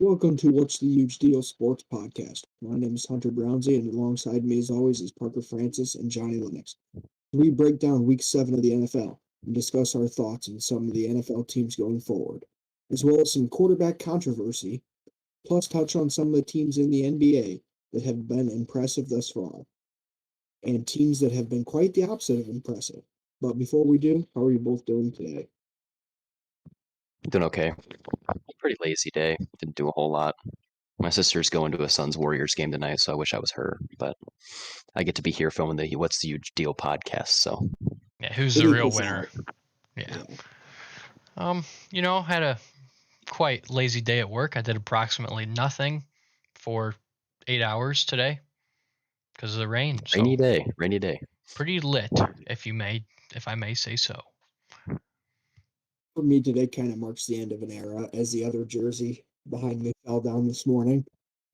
Welcome to What's the Huge Deal Sports Podcast. My name is Hunter Brownsy, and alongside me, as always, is Parker Francis and Johnny Lennox. We break down Week 7 of the NFL and discuss our thoughts on some of the NFL teams going forward, as well as some quarterback controversy, plus touch on some of the teams in the NBA that have been impressive thus far, and teams that have been quite the opposite of impressive. But before we do, how are you both doing today? Doing okay. Pretty lazy day. Didn't do a whole lot. My sister's going to a Suns Warriors game tonight, so I wish I was her. But I get to be here filming the What's the Huge Deal podcast. So Yeah, who's the Hitting real this winner? out. Yeah. Yeah. Had a quite lazy day at work. I did approximately nothing for 8 hours today because of the rain. So rainy day. pretty lit, if I may say so. For me, today kind of marks the end of an era as the other jersey behind me fell down this morning.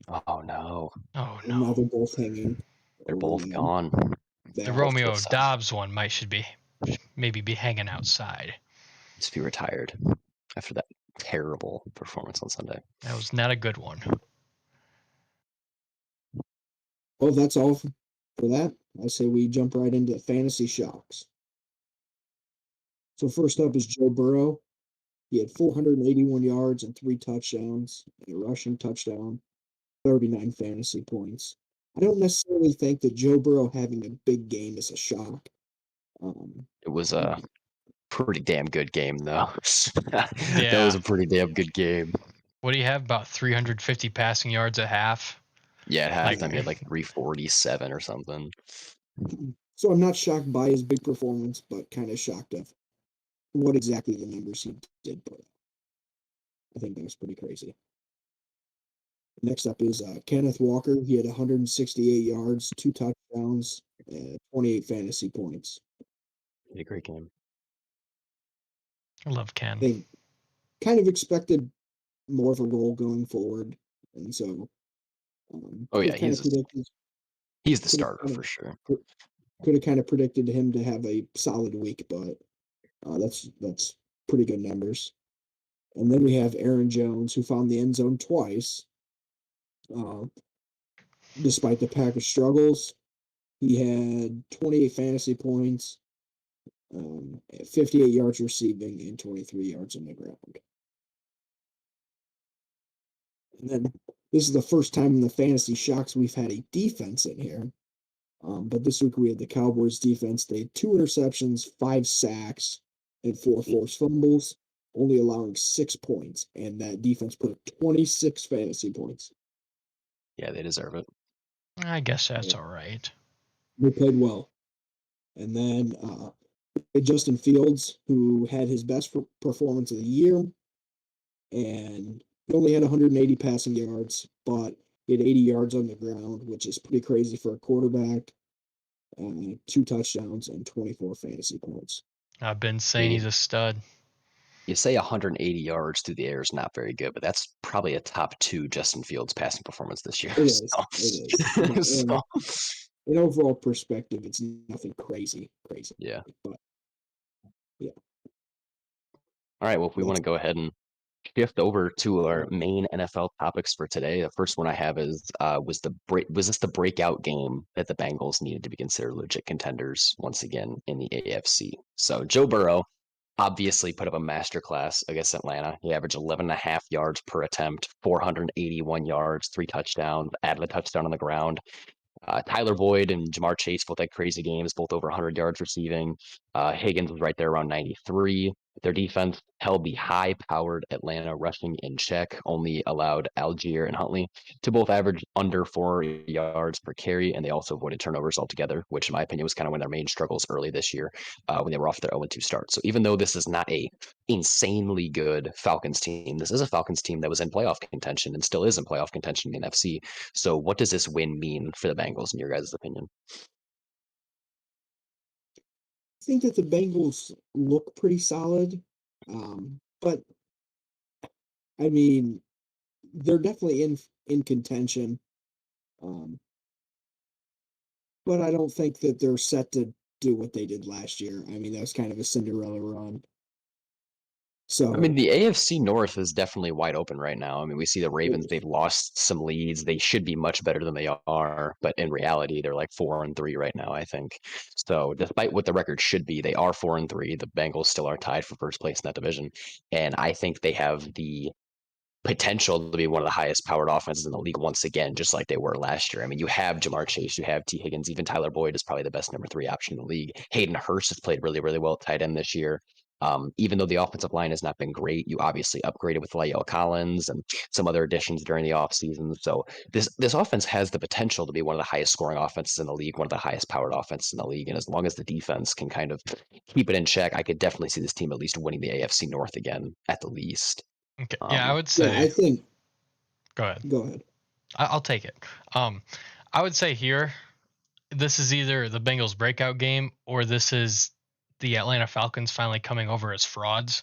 Oh no, Oh And now they're no, both hanging. they're Oh, both man. gone. the That, Both to the Romeo side. Dobbs one should be maybe be hanging outside. Just be retired after that terrible performance on Sunday. That was not a good one. well, that's all for that. I say we jump right into the fantasy shocks. So first up is Joe Burrow. He had 481 yards and 3 touchdowns, and a rushing touchdown, 39 fantasy points. I don't necessarily think that Joe Burrow having a big game is a shock. Um, It was a pretty damn good game, though. That was Yeah. a pretty damn good game. What do you have? About 350 passing yards at half. Yeah, at Like, halftime he had like 347 or something. so I'm not shocked by his big performance, but kind of shocked of what exactly the numbers he did put up. I think that was pretty crazy. Next up is Kenneth Walker. He had 168 yards, 2 touchdowns, 28 fantasy points. He had a great game. I love I Ken. think kind of expected more of a role going forward, and so Oh could yeah, have kind of predicted he's the could have starter kind for of sure. could have kind of predicted him to have a solid week, but that's pretty good numbers. And then we have Aaron Jones, who found the end zone twice, uh, despite the Packers' struggles. He had 28 fantasy points, 58 yards receiving, and 23 yards on the ground. And then this is the first time in the fantasy shocks we've had a defense in here. But this week we had the Cowboys defense. They had 2 interceptions, 5 sacks, and 4 forced fumbles, only allowing 6 points. And that defense put up 26 fantasy points. Yeah, they deserve it. I guess that's Yeah, all right. they played well. And then Justin Fields, who had his best performance of the year, and he only had 180 passing yards, but he had 80 yards on the ground, which is pretty crazy for a quarterback. 2 touchdowns and 24 fantasy points. I've been saying You, he's a stud. you say 180 yards through the air is not very good, but that's probably a top two Justin Fields passing performance this year. It is. It is. But So, in overall perspective, it's nothing crazy. yeah. But yeah, All right. Well, if we want that's to go ahead and shift over to our main NFL topics for today, the first one I have is was this the breakout game that the Bengals needed to be considered legit contenders once again in the AFC? So Joe Burrow obviously put up a masterclass against Atlanta. He averaged 11 and a half yards per attempt, 481 yards, 3 touchdowns, added a touchdown on the ground. Tyler Boyd and Jamar Chase both had crazy games, both over 100 yards receiving. Higgins was right there around 93. Their defense held the high-powered Atlanta rushing in check, only allowed Algier and Huntley to both average under 4 yards per carry, and they also avoided turnovers altogether, which in my opinion was kind of one of their main struggles early this year when they were off their 0-2 start. So even though this is not a insanely good Falcons team, this is a Falcons team that was in playoff contention and still is in playoff contention in the NFC. So what does this win mean for the Bengals in your guys' opinion? I think that the Bengals look pretty solid. But I mean, they're definitely in contention. Um, but I don't think that they're set to do what they did last year. I mean, that was kind of a Cinderella run. So I mean, the AFC North is definitely wide open right now. I mean, we see the Ravens, they've lost some leads. They should be much better than they are, but in reality, they're like 4-3 right now, I think. So despite what the record should be, they are 4-3. The Bengals still are tied for first place in that division. And I think they have the potential to be one of the highest powered offenses in the league once again, just like they were last year. I mean, you have Jamar Chase, you have T. Higgins, even Tyler Boyd is probably the best number 3 option in the league. Hayden Hurst has played really, really well at tight end this year. Even though the offensive line has not been great, you obviously upgraded with La'el Collins and some other additions during the offseason. So this offense has the potential to be one of the highest scoring offenses in the league, one of the highest powered offenses in the league. And as long as the defense can kind of keep it in check, I could definitely see this team at least winning the AFC North again, at the least. Okay. Yeah, I would yeah, say. I think. Go ahead. Go ahead. I'll take it. I would say here, this is either the Bengals breakout game or this is the Atlanta Falcons finally coming over as frauds,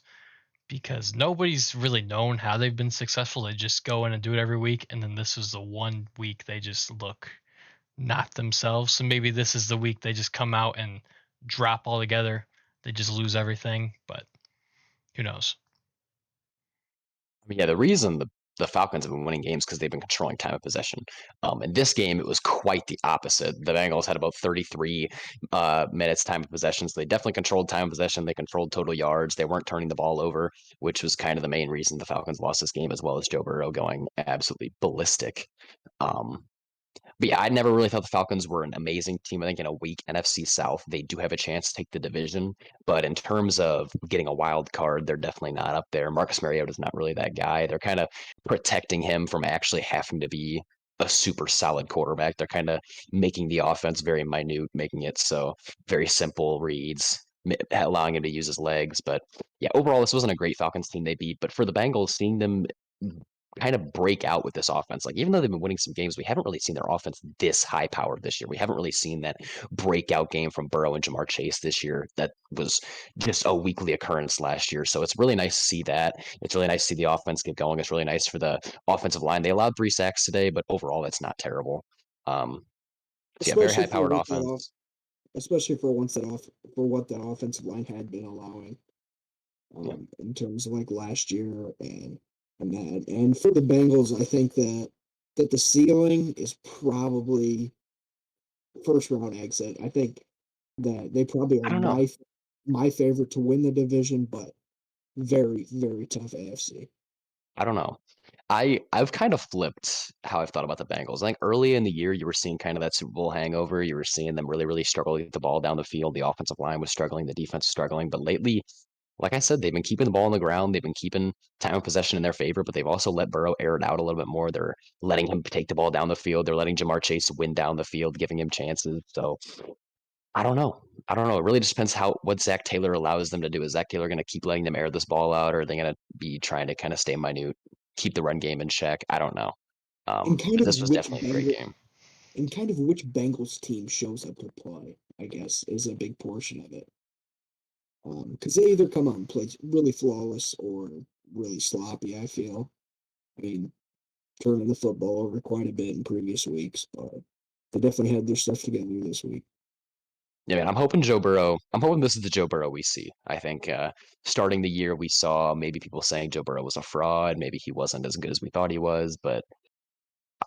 because nobody's really known how they've been successful. They just go in and do it every week, and then this is the one week they just look not themselves. So maybe this is the week they just come out and drop all together. They just lose everything, but who knows? I mean, yeah, the reason the Falcons have been winning games because they've been controlling time of possession. In this game, it was quite the opposite. The Bengals had about 33 minutes time of possession, so they definitely controlled time of possession. They controlled total yards. They weren't turning the ball over, which was kind of the main reason the Falcons lost this game, as well as Joe Burrow going absolutely ballistic. Um, but yeah, I never really thought the Falcons were an amazing team. I think in a weak NFC South, they do have a chance to take the division. But in terms of getting a wild card, they're definitely not up there. Marcus Mariota is not really that guy. They're kind of protecting him from actually having to be a super solid quarterback. They're kind of making the offense very minute, making it so very simple reads, allowing him to use his legs. But yeah, overall, this wasn't a great Falcons team they beat. But for the Bengals, seeing them kind of break out with this offense. Like, even though they've been winning some games, we haven't really seen their offense this high powered this year. We haven't really seen that breakout game from Burrow and Jamar Chase this year that was just a weekly occurrence last year. So it's really nice to see that. It's really nice to see the offense get going. It's really nice for the offensive line. They allowed 3 sacks today, but overall, that's not terrible. So yeah, very Especially high for powered what that off, offense. especially for once that off for what that offensive line had been allowing, Yeah. in terms of like last year and that. And for the Bengals, I think that the ceiling is probably first round exit. I think that they probably I are don't know. my favorite to win the division, but very, very tough AFC. I don't know. I've kind of flipped how I've thought about the Bengals. I think early in the year you were seeing kind of that Super Bowl hangover. You were seeing them really, really struggle to get the ball down the field. The offensive line was struggling, the defense was struggling. But lately, like I said, they've been keeping the ball on the ground. They've been keeping time of possession in their favor, but they've also let Burrow air it out a little bit more. They're letting him take the ball down the field. They're letting Jamar Chase win down the field, giving him chances. So I don't know. I don't know. It really just depends how what Zach Taylor allows them to do. Is Zach Taylor going to keep letting them air this ball out, or are they going to be trying to kind of stay minute, keep the run game in check? I don't know. And kind But of this was which definitely a great Bengal game. and kind of which Bengals team shows up to play, I guess, is a big portion of it. Because they either come out and play really flawless or really sloppy, I feel. I mean, turning the football over quite a bit in previous weeks, but they definitely had their stuff together this week. Yeah, man, I'm hoping Joe Burrow. I'm hoping this is the Joe Burrow we see. I think starting the year we saw maybe people saying Joe Burrow was a fraud. Maybe he wasn't as good as we thought he was. But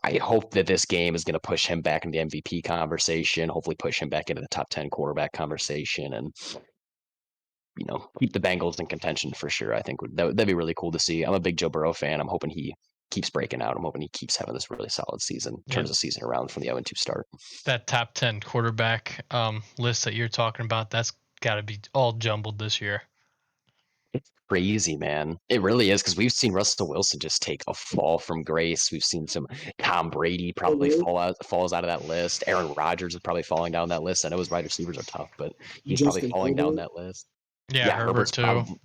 I hope that this game is going to push him back into the MVP conversation. Hopefully, push him back into the top 10 quarterback conversation, and keep the Bengals in contention for sure. I think that'd be really cool to see. I'm a big Joe Burrow fan. I'm hoping he keeps breaking out. I'm hoping he keeps having this really solid season, Yeah, turns the season around from the 0-2 start. that top 10 quarterback list that you're talking about, that's got to be all jumbled this year. It's crazy, man. It really is because we've seen Russell Wilson just take a fall from grace. We've seen some Tom Brady probably Herbert, falls out of that list. Aaron Rodgers is probably falling down that list. I know his wide receivers are tough, but he's probably Justin falling down Herbert, that list. Yeah, Yeah, Herbert Herbert's too. probably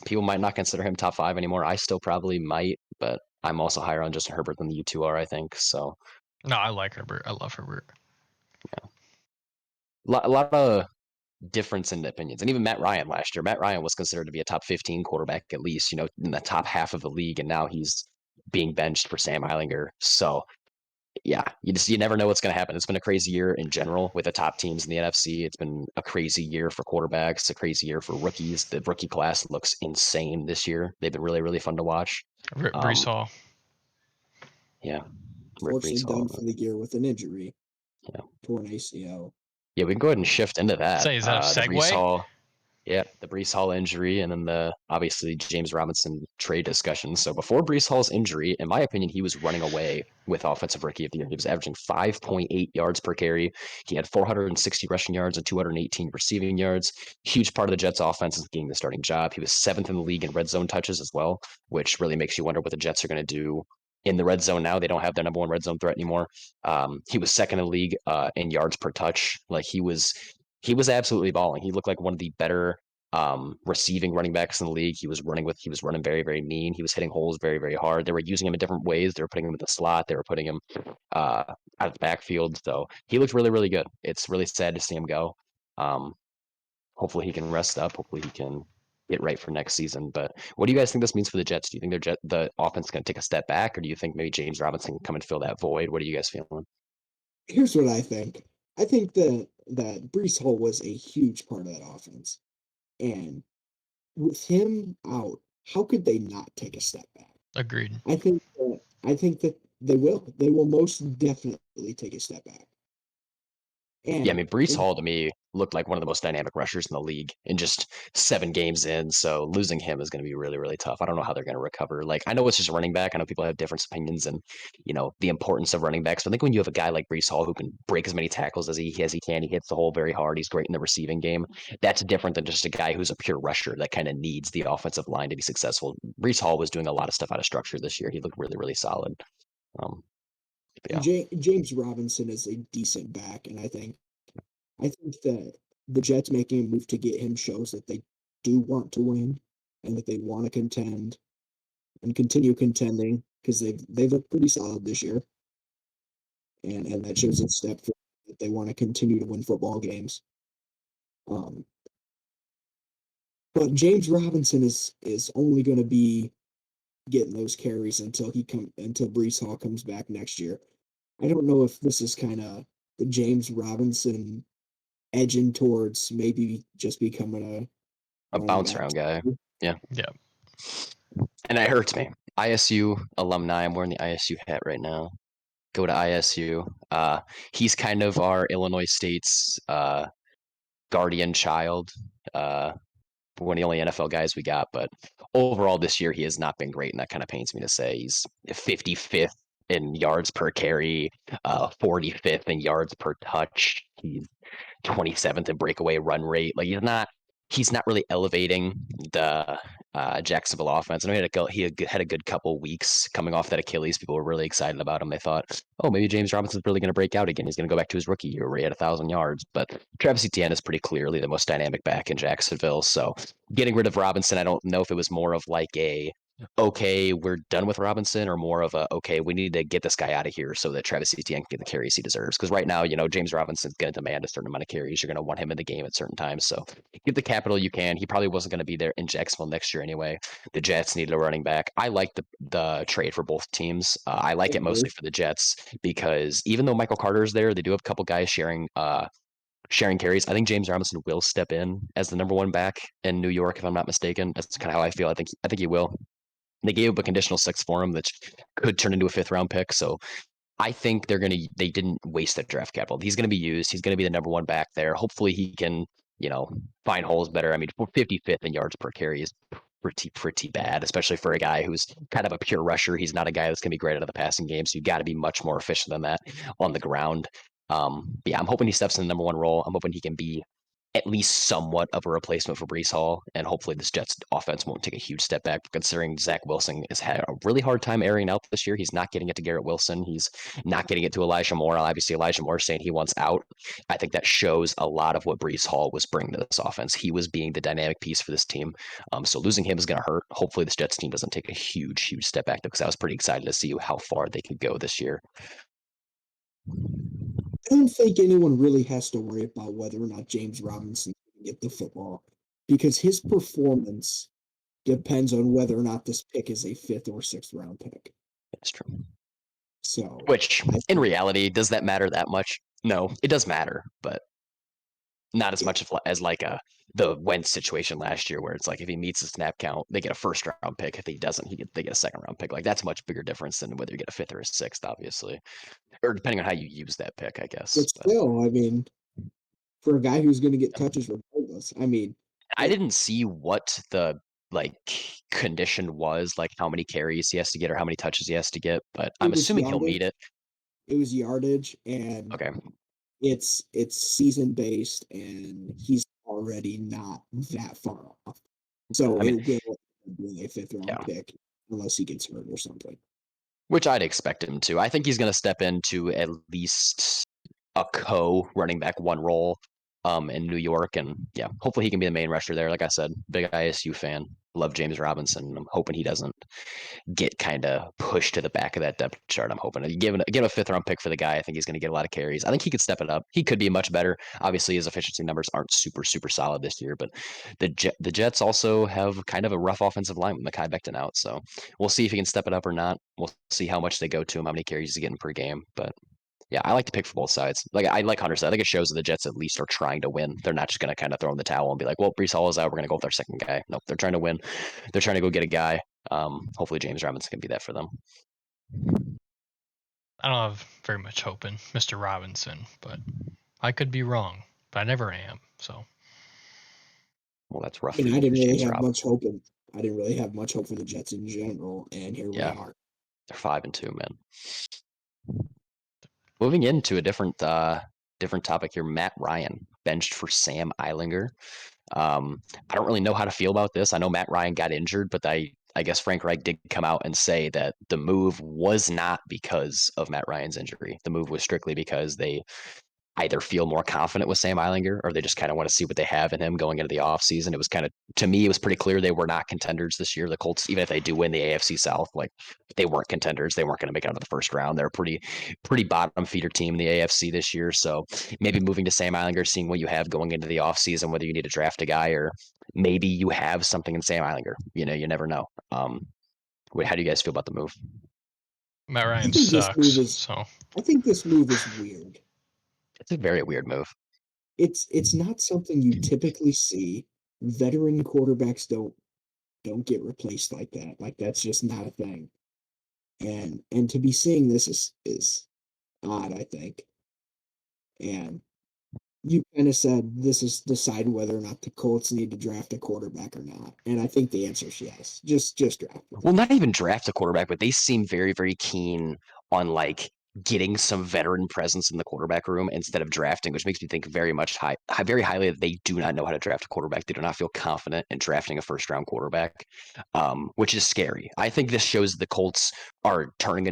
people might not consider him top 5 anymore. I still probably might, but I'm also higher on Justin Herbert than you two are, I think. So No, I like Herbert. I love Herbert. a lot of difference in opinions. And even Matt Ryan last year, Matt Ryan was considered to be a top 15 quarterback at least, in the top half of the league, and now he's being benched for Sam Eilinger. So yeah, you never know what's going to happen. It's been a crazy year in general with the top teams in the NFC. It's been a crazy year for quarterbacks, a crazy year for rookies. The rookie class looks insane this year. They've been really, really fun to watch. Brees Hall. Yeah. Fortunately, Brees Hall. done for the year with an injury. Yeah. Torn ACL. Yeah, we can go ahead and shift into that. Say, is that a The Brees segue? Hall. Yeah, the Brees Hall injury, and then the obviously James Robinson trade discussion. So before Brees Hall's injury, in my opinion, he was running away with Offensive Rookie of the Year. He was averaging 5.8 yards per carry. He had 460 rushing yards and 218 receiving yards. Huge part of the Jets' offense is getting the starting job. He was 7th in the league in red zone touches as well, which really makes you wonder what the Jets are going to do in the red zone now. They don't have their number one red zone threat anymore. He was 2nd in the league in yards per touch. Like he was absolutely balling. He looked like one of the better receiving running backs in the league. He was running very, very mean. He was hitting holes very, very hard. They were using him in different ways. They were putting him in the slot. They were putting him out of the backfield. So he looked really, really good. It's really sad to see him go. Hopefully he can rest up. Hopefully he can get right for next season. But what do you guys think this means for the Jets? Do you think the offense is going to take a step back, or do you think maybe James Robinson can come and fill that void? What are you guys feeling? Here's what I think. I think that Brees Hall was a huge part of that offense. And with him out, how could they not take a step back? Agreed. I think that they will. They will most definitely take a step back. Yeah, I And mean, Brees Hall to me looked like one of the most dynamic rushers in the league in just 7 games in. So losing him is going to be really, really tough. I don't know how they're going to recover. Like, I know it's just running back. I know people have different opinions and, the importance of running backs. But I think when you have a guy like Brees Hall who can break as many tackles as he can, he hits the hole very hard. He's great in the receiving game. That's different than just a guy who's a pure rusher that kind of needs the offensive line to be successful. Brees Hall was doing a lot of stuff out of structure this year. He looked really, really solid. Yeah. James Robinson is a decent back, and I think that the Jets making a move to get him shows that they do want to win and that they want to contend and continue contending because they've looked pretty solid this year, and that shows a step for that they want to continue to win football games. Um, but James Robinson is only going to be getting those carries until Brees Hall comes back next year. I don't know if this is kind of the James Robinson edging towards maybe just becoming a A running bounce back. around guy. Yeah. Yeah. And that hurts me. ISU alumni. I'm wearing the ISU hat right now. Go to ISU. He's kind of our Illinois State's guardian child. One of the only NFL guys we got, but overall this year he has not been great, and that kind of pains me to say. He's 55th in yards per carry, 45th in yards per touch. He's 27th in breakaway run rate. Like he's not really elevating the Jacksonville offense. I know he had a good couple weeks coming off that Achilles. People were really excited about him. They thought, oh, maybe James Robinson's really going to break out again. He's going to go back to his rookie year where he had 1,000 yards. But Travis Etienne is pretty clearly the most dynamic back in Jacksonville. So getting rid of Robinson, I don't know if it was more of like a okay, we're done with Robinson, or more of a okay, we need to get this guy out of here so that Travis Etienne can get the carries he deserves. Because right now, James Robinson's going to demand a certain amount of carries. You're going to want him in the game at certain times. So give the capital you can. He probably wasn't going to be there in Jacksonville next year anyway. The Jets needed a running back. I like the trade for both teams. I like it mostly for the Jets because even though Michael Carter is there, they do have a couple guys sharing carries. I think James Robinson will step in as the number one back in New York, if I'm not mistaken. That's kind of how I feel. I think he will. They gave up a conditional 6 for him, which could turn into a 5th-round pick. So I think they didn't waste that draft capital. He's going to be used. He's going to be the number one back there. Hopefully he can, find holes better. I mean, 55th in yards per carry is pretty bad, especially for a guy who's kind of a pure rusher. He's not a guy that's going to be great out of the passing game. So you got to be much more efficient than that on the ground. But yeah, I'm hoping he steps in the number one role. I'm hoping he can be at least somewhat of a replacement for Brees Hall, and hopefully this Jets offense won't take a huge step back, considering Zach Wilson has had a really hard time airing out this year. He's not getting it to Garrett Wilson. He's not getting it to Elijah Moore. Obviously, Elijah Moore saying he wants out. I think that shows a lot of what Brees Hall was bringing to this offense. He was being the dynamic piece for this team. So losing him is going to hurt. Hopefully this Jets team doesn't take a huge step back, because I was pretty excited to see how far they could go this year. I don't think anyone really has to worry about whether or not James Robinson can get the football because his performance depends on whether or not this pick is a 5th or 6th round pick. That's true. So, Which, in reality, does that matter that much? No, it does matter, but not as much as like the Wentz situation last year, where it's like if he meets the snap count, they get a first round pick. If he doesn't, they get a second round pick. Like that's a much bigger difference than whether you get a fifth or a sixth, obviously, or depending on how you use that pick, I guess. but still, I mean, for a guy who's going to get touches regardless, I mean, I didn't see what the like condition was, like how many carries he has to get or how many touches he has to get, but I'm assuming he'll meet it. It was yardage, and Okay. it's season based, and he's already not that far off. So it will be a fifth round pick unless he gets hurt or something. Which I'd expect him to. I think he's going to step into at least a running back one role in New York, and yeah, hopefully he can be the main rusher there. Like I said, big ISU fan, love James Robinson. I'm hoping he doesn't get kind of pushed to the back of that depth chart. I'm hoping to give a fifth round pick for the guy. I think he's going to get a lot of carries. I think he could step it up. He could be much better. Obviously, his efficiency numbers aren't super solid this year, but the Jets also have kind of a rough offensive line with Mekhi Becton out. So we'll see if he can step it up or not. We'll see how much they go to him, how many carries he's getting per game. But yeah, I like to pick for both sides. Like I like Hunter said, I think it shows that the Jets at least are trying to win. They're not just going to kind of throw in the towel and be like, well, Brees Hall is out. We're going to go with our second guy. Nope, they're trying to win. They're trying to go get a guy. Hopefully James Robinson can be that for them. I don't have very much hope in Mr. Robinson, but I could be wrong. But I never am. So. Well, that's rough. I mean, I didn't really have much hope for the Jets in general, and here we are. They're 5-2, man. Moving into a different topic here. Matt Ryan benched for Sam Eilinger. I don't really know how to feel about this. I know Matt Ryan got injured, but I guess Frank Reich did come out and say that the move was not because of Matt Ryan's injury. The move was strictly because they either feel more confident with Sam Eilinger or they just kind of want to see what they have in him going into the offseason. It was kind of, to me, it was pretty clear they were not contenders this year. The Colts, even if they do win the AFC South, like they weren't contenders. They weren't going to make it out of the first round. They're a pretty bottom feeder team in the AFC this year. So maybe moving to Sam Eilinger, seeing what you have going into the offseason, whether you need to draft a guy or maybe you have something in Sam Eilinger. You know, you never know. How do you guys feel about the move? Matt Ryan sucks. I think this move is weird. It's a very weird move. It's not something you typically see. Veteran quarterbacks don't get replaced like that. Like that's just not a thing. And to be seeing this is odd, I think. And you kind of said this is decide whether or not the Colts need to draft a quarterback or not. And I think the answer is yes. Just draft. Well, not even draft a quarterback, but they seem very, very keen on like getting some veteran presence in the quarterback room instead of drafting, which makes me think very highly that they do not know how to draft a quarterback. They do not feel confident in drafting a first round quarterback, which is scary. I think this shows the Colts are turning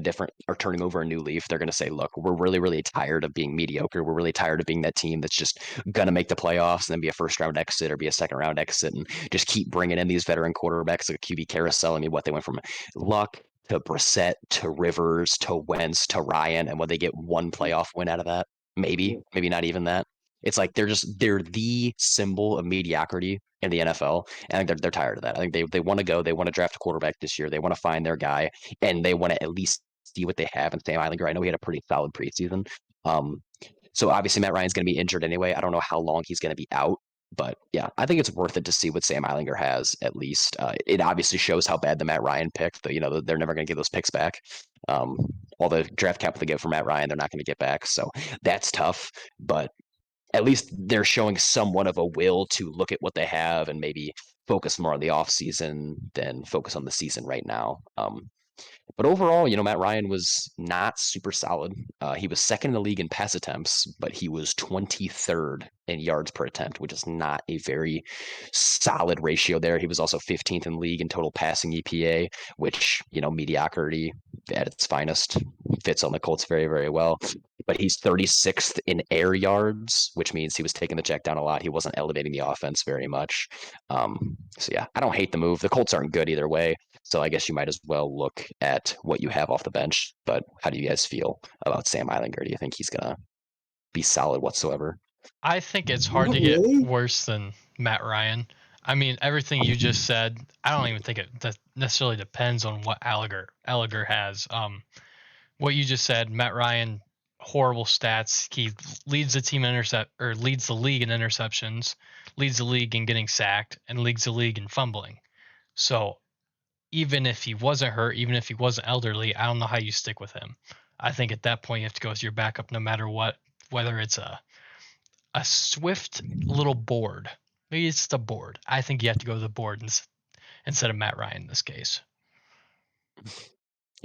over a new leaf. They're going to say, look, we're really, really tired of being mediocre. We're really tired of being that team that's just going to make the playoffs and then be a first round exit or be a second round exit and just keep bringing in these veteran quarterbacks like a QB carousel. I mean, they went from Luck to Brissett to Rivers to Wentz to Ryan, and would they get one playoff win out of that? Maybe not even that. It's like they're the symbol of mediocrity in the NFL, and I think they're tired of that. I think they want to go. They want to draft a quarterback this year. They want to find their guy, and they want to at least see what they have in Sam Eilinger. I know he had a pretty solid preseason. So obviously Matt Ryan's going to be injured anyway. I don't know how long he's going to be out. But yeah, I think it's worth it to see what Sam Eilinger has at least. It obviously shows how bad the Matt Ryan pick. They're never going to get those picks back. All the draft capital they get for Matt Ryan, they're not going to get back. So that's tough. But at least they're showing somewhat of a will to look at what they have and maybe focus more on the offseason than focus on the season right now. But overall, Matt Ryan was not super solid. He was second in the league in pass attempts, but he was 23rd in yards per attempt, which is not a very solid ratio there. He was also 15th in the league in total passing EPA, which, mediocrity at its finest fits on the Colts very, very well. But he's 36th in air yards, which means he was taking the check down a lot. He wasn't elevating the offense very much. So yeah, I don't hate the move. The Colts aren't good either way. So I guess you might as well look at what you have off the bench. But how do you guys feel about Sam Eilinger? Do you think he's going to be solid whatsoever? I think it's hard to get worse than Matt Ryan. I mean, everything you just said, I don't even think it necessarily depends on what Eilinger has. what you just said, Matt Ryan, horrible stats. He leads the team leads the league in interceptions, leads the league in getting sacked, and leads the league in fumbling. So even if he wasn't hurt, even if he wasn't elderly, I don't know how you stick with him. I think at that point you have to go with your backup no matter what, whether it's a swift little board. Maybe it's the board. I think you have to go to the board instead of Matt Ryan in this case.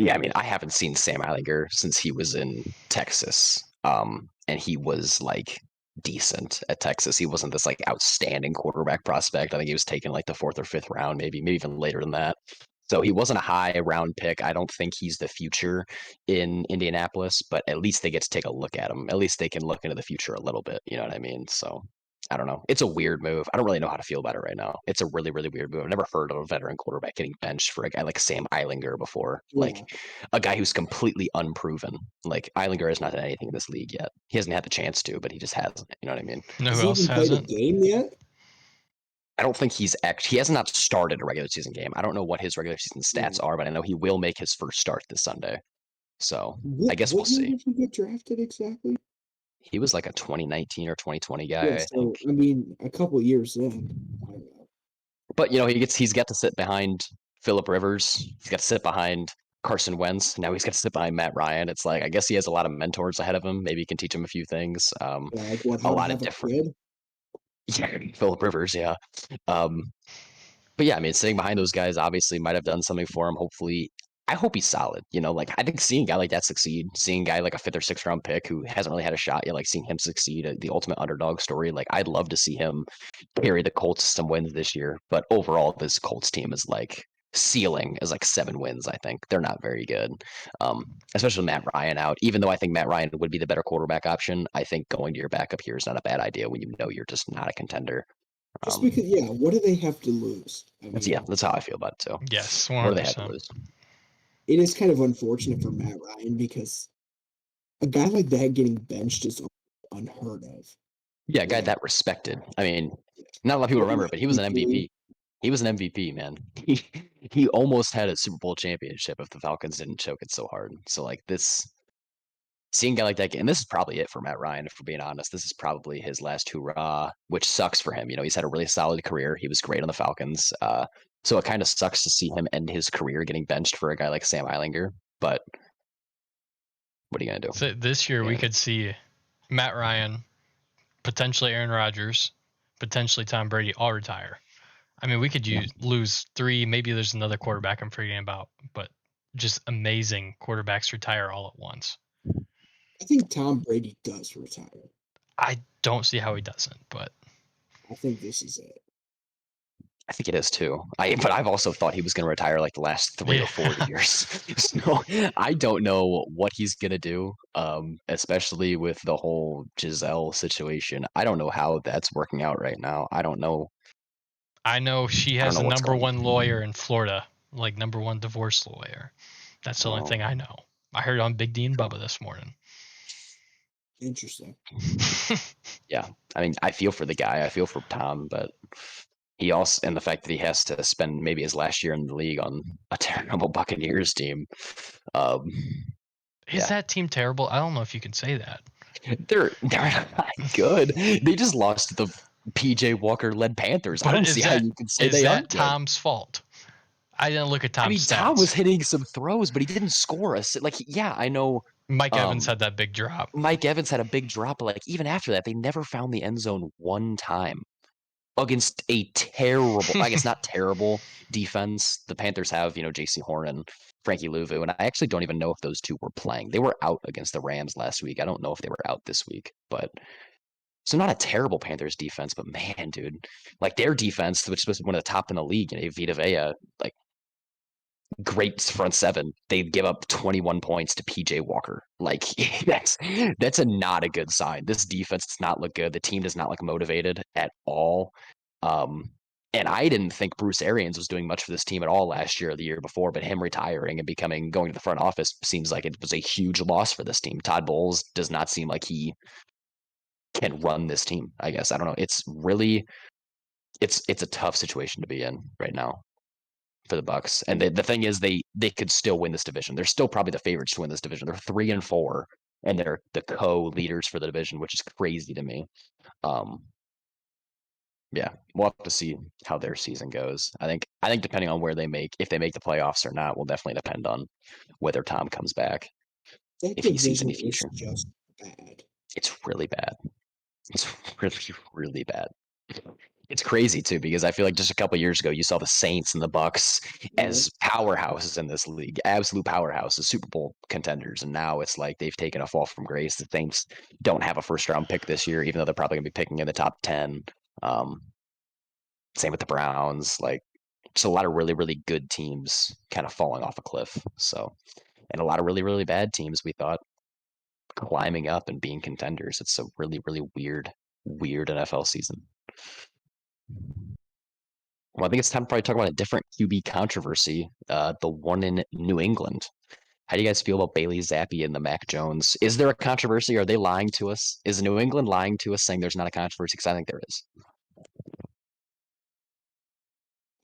Yeah, I mean, I haven't seen Sam Ehlinger since he was in Texas. And he was like decent at Texas. He wasn't this like outstanding quarterback prospect. I think he was taken like the 4th or 5th round, maybe even later than that. So he wasn't a high round pick. I don't think he's the future in Indianapolis, but at least they get to take a look at him. At least they can look into the future a little bit. You know what I mean? So I don't know. It's a weird move. I don't really know how to feel about it right now. It's a really, really weird move. I've never heard of a veteran quarterback getting benched for a guy like Sam Eilinger before. Yeah. Like a guy who's completely unproven. Like Eilinger has not done anything in this league yet. He hasn't had the chance to, but he just hasn't. You know what I mean? You know Has who he else even played a hasn't? game yet? I don't think he has not started a regular season game. I don't know what his regular season stats are, but I know he will make his first start this Sunday. So I guess we'll What year see. did he get drafted exactly? He was like a 2019 or 2020 guy, Yeah, I so think. I mean, a couple years in. I don't know. But you know, he's got to sit behind Philip Rivers. He's got to sit behind Carson Wentz. Now he's got to sit behind Matt Ryan. It's like I guess he has a lot of mentors ahead of him. Maybe he can teach him a few things. Yeah, like what? A How to lot of have a different. kid? Yeah, Philip Rivers. Yeah. Um, but yeah, I mean, sitting behind those guys obviously might have done something for him. Hopefully, I hope he's solid. You know, like I think seeing a guy like that succeed, seeing a guy like a 5th or 6th round pick who hasn't really had a shot yet, like seeing him succeed, the ultimate underdog story. Like I'd love to see him carry the Colts to some wins this year. But overall, this Colts team is like ceiling is like 7 wins. I think they're not very good, especially with Matt Ryan out. Even though I think Matt Ryan would be the better quarterback option, I think going to your backup here is not a bad idea when you know you're just not a contender. Just because, yeah, what do they have to lose? I mean, That's how I feel about it too. Yes, What do they have to 100%. lose? it is kind of unfortunate for Matt Ryan because a guy like that getting benched is unheard of. Yeah, a guy Like, that respected. I mean, not a lot of people remember, but he was an MVP. He was an MVP, man. He almost had a Super Bowl championship if the Falcons didn't choke it so hard. So like this, seeing a guy like that, and this is probably it for Matt Ryan. If we're being honest, this is probably his last hurrah, which sucks for him. You know, he's had a really solid career. He was great on the Falcons. So it kind of sucks to see him end his career getting benched for a guy like Sam Eilinger. But what are you gonna do? So this year we could see Matt Ryan, potentially Aaron Rodgers, potentially Tom Brady all retire. I mean, we could lose 3. Maybe there's another quarterback I'm forgetting about, but just amazing quarterbacks retire all at once. I think Tom Brady does retire. I don't see how he doesn't, but I think this is it. I think it is too. But I've also thought he was going to retire like the last 3 or 4 years. So I don't know what he's going to do, especially with the whole Giselle situation. I don't know how that's working out right now. I don't know. I know she I don't has know the what's number going one lawyer in Florida, like number one divorce lawyer. That's the only thing I know. I heard on Big D and Bubba this morning. Interesting. Yeah, I mean, I feel for the guy. I feel for Tom, but he also, and the fact that he has to spend maybe his last year in the league on a terrible Buccaneers team. Is that team terrible? I don't know if you can say that. They're not good. They just lost to the PJ Walker led Panthers. I But don't see how you can say is they that aren't good. Tom's fault? I didn't look at Tom's I mean, stats. Tom was hitting some throws, but he didn't score us. Like, yeah, I know. Mike Evans had that big drop. Mike Evans had a big drop, but like even after that, they never found the end zone one time against a terrible, I guess not terrible defense. The Panthers have, J.C. Horn and Frankie Louvu, and I actually don't even know if those two were playing. They were out against the Rams last week. I don't know if they were out this week, but so not a terrible Panthers defense, but man, dude, like their defense, which was one of the top in the league, Vita Vea, like great front 7, they give up 21 points to PJ Walker. Like that's not a good sign. This defense does not look good. The team does not look motivated at all. And I didn't think Bruce Arians was doing much for this team at all last year or the year before, but him retiring and going to the front office seems like it was a huge loss for this team. Todd Bowles does not seem like he can run this team. I guess I don't know. It's really it's a tough situation to be in right now. for the Bucks. And the thing is, they could still win this division. They're still probably the favorites to win this division. They're 3-4, and they're the co-leaders for the division, which is crazy to me. Yeah, we'll have to see how their season goes. I think depending on if they make the playoffs or not will definitely depend on whether Tom comes back, That if he sees division any is future. just bad. It's really bad. It's really, really bad. It's crazy too, because I feel like just a couple years ago, you saw the Saints and the Bucks as powerhouses in this league, absolute powerhouses, Super Bowl contenders, and now it's like they've taken a fall from grace. The Saints don't have a first round pick this year, even though they're probably going to be picking in the top 10. Same with the Browns. Like, just a lot of really, really good teams kind of falling off a cliff. So, and a lot of really, really bad teams we thought climbing up and being contenders. It's a really, really weird NFL season. Well, I think it's time to probably talk about a different QB controversy, the one in New England. How do you guys feel about Bailey Zappi and the Mac Jones? Is there a controversy? Are they lying to us? Is New England lying to us saying there's not a controversy? Because I think there is.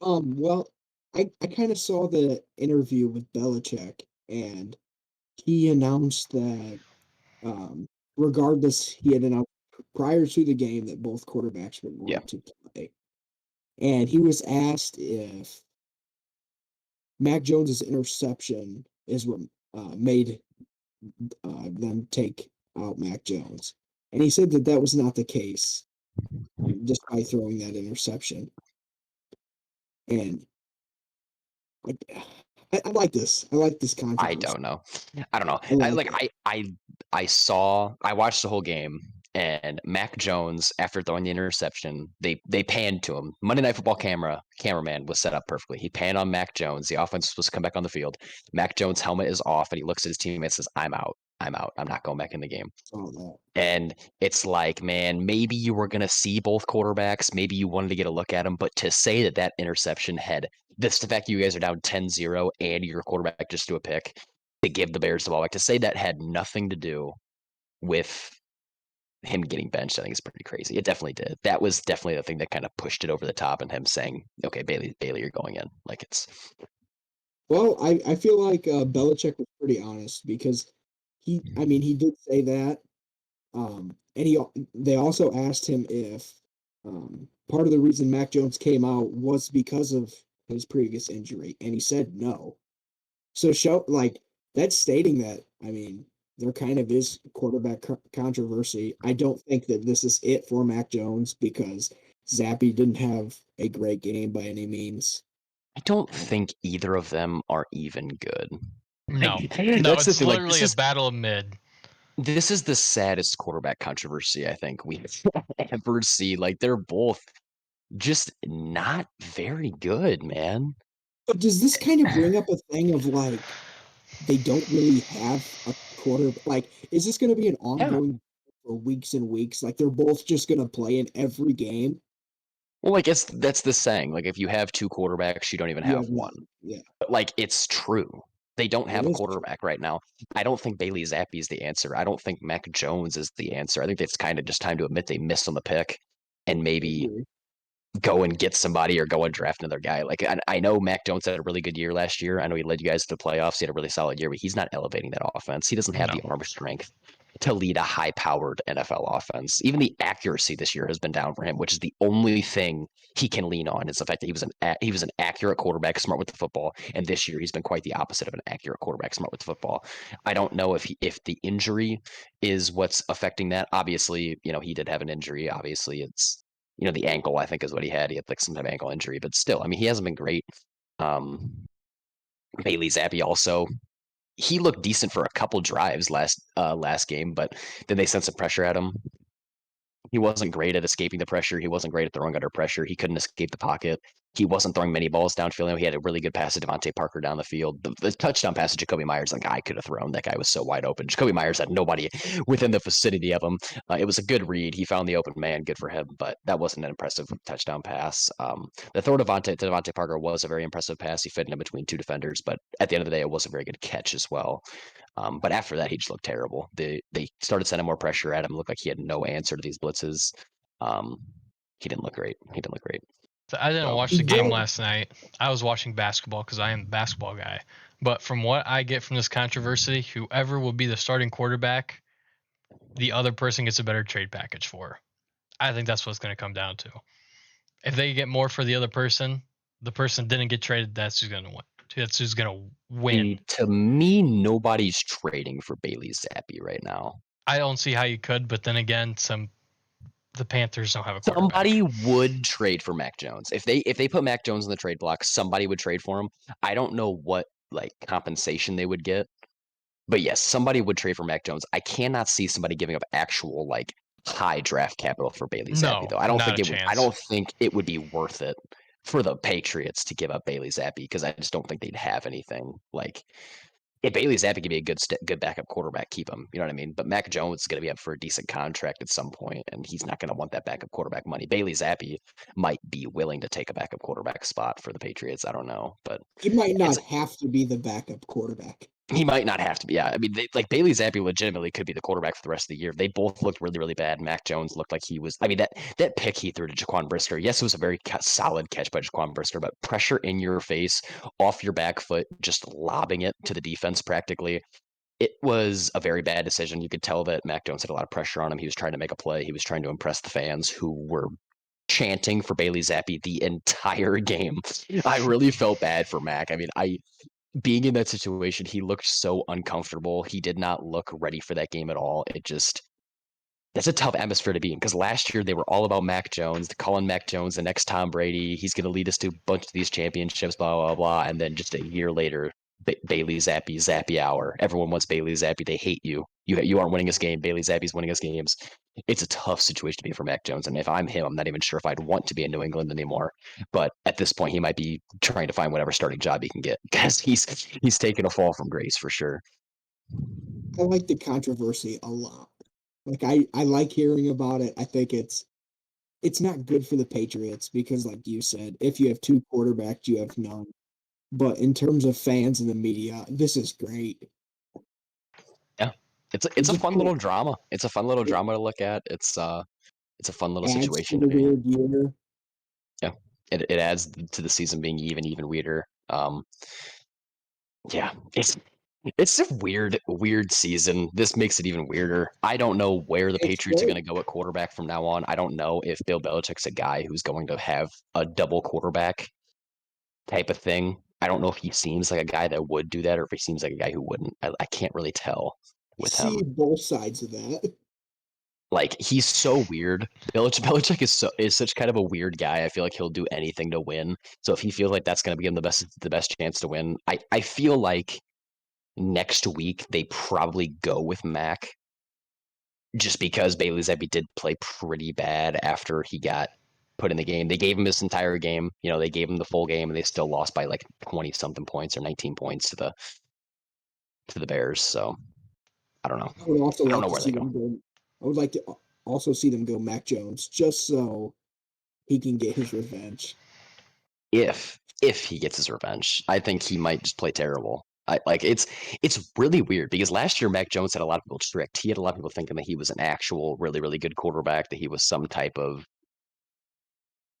Well, I kind of saw the interview with Belichick, and he announced that, regardless, he had announced prior to the game that both quarterbacks were Yeah. going to play. And he was asked if Mac Jones's interception is what made them take out Mac Jones. And he said that that was not the case, just by throwing that interception. And I like this. I like this controversy. I don't know. I don't know. I like it. I watched the whole game, and Mac Jones, after throwing the interception, they panned to him. Monday Night Football cameraman was set up perfectly. He panned on Mac Jones. The offense was supposed to come back on the field. Mac Jones' helmet is off, and he looks at his teammates and says, "I'm out. I'm out. I'm not going back in the game." Saw that. And it's like, man, maybe you were going to see both quarterbacks. Maybe you wanted to get a look at them. But to say that that interception had this, the fact you guys are down 10-0 and your quarterback just threw a pick to give the Bears the ball back, to say that had nothing to do with him getting benched, I think is pretty crazy. It definitely did. That was definitely the thing that kind of pushed it over the top, and him saying, "Okay, Bailey, you're going in." Like, it's Well, I feel like Belichick was pretty honest because he did say that. And they also asked him if part of the reason Mac Jones came out was because of his previous injury, and he said no. So that's stating that, there kind of is quarterback controversy. I don't think that this is it for Mac Jones because Zappy didn't have a great game by any means. I don't think either of them are even good. No, Like, no, that's the it's thing. Like, literally a battle of mid. this is the saddest quarterback controversy I think we've ever seen. Like, they're both just not very good, man. But does this kind of bring up a thing of like they don't really have a quarter? Like, is this going to be an Yeah. ongoing for weeks and weeks? Like, they're both just going to play in every game? Well, like, that's the saying. Like, if you have two quarterbacks, you don't even You have have one. none. Yeah, But, like, it's true. They don't it have a is true. quarterback right now. I don't think Bailey Zappi is the answer. I don't think Mac Jones is the answer. I think it's kind of just time to admit they missed on the pick and I maybe agree. go and get somebody or go and draft another guy. Like, I know Mac Jones had a really good year last year. I know he led you guys to the playoffs. He had a really solid year, but he's not elevating that offense. He doesn't have No. the arm strength to lead a high-powered NFL offense. Even the accuracy this year has been down for him, which is the only thing he can lean on. Is the fact that he was an accurate quarterback, smart with the football, and this year he's been quite the opposite of an accurate quarterback, smart with the football. I don't know if the injury is what's affecting that. Obviously, he did have an injury. Obviously, it's the ankle, I think, is what he had. He had like some type of ankle injury, but still, he hasn't been great. Bailey Zappi also, he looked decent for a couple drives last game, but then they sent some pressure at him. He wasn't great at escaping the pressure. He wasn't great at throwing under pressure. He couldn't escape the pocket. He wasn't throwing many balls downfield. He had a really good pass to Devontae Parker down the field. The touchdown pass to Jacoby Myers, like, I could have thrown. That guy was so wide open. Jacoby Myers had nobody within the vicinity of him. It was a good read. He found the open man. Good for him, but that wasn't an impressive touchdown pass. The throw to Devontae Parker was a very impressive pass. He fit in between two defenders, but at the end of the day, it was a very good catch as well. But after that, he just looked terrible. They started sending more pressure at him. It looked like he had no answer to these blitzes. Um, he didn't look great. So I didn't So- watch the game last night. I was watching basketball because I am a basketball guy. But from what I get from this controversy, whoever will be the starting quarterback, the other person gets a better trade package for. I think that's what it's going to come down to. If they get more for the person didn't get traded, that's who's going to win. That's who's going to win. To me, nobody's trading for Bailey Zappi right now. I don't see how you could, but then again, the Panthers don't have a quarterback. Somebody would trade for Mac Jones. If they put Mac Jones in the trade block, somebody would trade for him. I don't know what like compensation they would get. But yes, somebody would trade for Mac Jones. I cannot see somebody giving up actual like high draft capital for Bailey Zappi though. I don't think it would. I don't think it would be worth it for the Patriots to give up Bailey Zappi because I just don't think they'd have anything like. If Bailey Zappi could be a good backup quarterback, keep him. You know what I mean? But Mac Jones is going to be up for a decent contract at some point, and he's not going to want that backup quarterback money. Bailey Zappi might be willing to take a backup quarterback spot for the Patriots. I don't know, but he might not have to be the backup quarterback. He might not have to be. Yeah, I mean, Bailey Zappi legitimately could be the quarterback for the rest of the year. They both looked really, really bad. Mac Jones looked like he was. I mean, that pick he threw to Jaquan Brisker. Yes, it was a very solid catch by Jaquan Brisker, but pressure in your face, off your back foot, just lobbing it to the defense practically. It was a very bad decision. You could tell that Mac Jones had a lot of pressure on him. He was trying to make a play. He was trying to impress the fans who were chanting for Bailey Zappi the entire game. I really felt bad for Mac. I mean, being in that situation, he looked so uncomfortable. He did not look ready for that game at all. That's a tough atmosphere to be in because last year they were all about Mac Jones, calling Mac Jones the next Tom Brady. He's going to lead us to a bunch of these championships, blah, blah, blah. And then just a year later, Bailey Zappi hour. Everyone wants Bailey Zappi. They hate you. You aren't winning this game. Bailey Zappi's winning us games. It's a tough situation to be for Mac Jones. And if I'm him, I'm not even sure if I'd want to be in New England anymore. But at this point, he might be trying to find whatever starting job he can get because he's taken a fall from grace for sure. I like the controversy a lot. Like I like hearing about it. I think it's not good for the Patriots because, like you said, if you have two quarterbacks, you have none. But in terms of fans and the media, this is great. Yeah, it's a fun little drama. It's a fun little drama to look at. It's a fun little situation to be. Weird year. Yeah, it adds to the season being even weirder. Yeah, it's a weird season. This makes it even weirder. I don't know where the Patriots are going to go at quarterback from now on. I don't know if Bill Belichick's a guy who's going to have a double quarterback type of thing. I don't know if he seems like a guy that would do that or if he seems like a guy who wouldn't. I can't really tell with him. See both sides of that. Like he's so weird. Belichick is such kind of a weird guy. I feel like he'll do anything to win. So if he feels like that's going to give him the best chance to win, I feel like next week they probably go with Mac, just because Bailey Zappi did play pretty bad after he got put in the game. They gave him this entire game. You know, they gave him the full game, and they still lost by like 20 something points or 19 points to the Bears. So I don't know. I would also I don't like know to where see they go. them go. I would like to also see them go Mac Jones just so he can get his revenge. If he gets his revenge, I think he might just play terrible. It's really weird because last year Mac Jones had a lot of people tricked. He had a lot of people thinking that he was an actual really, really good quarterback, that he was some type of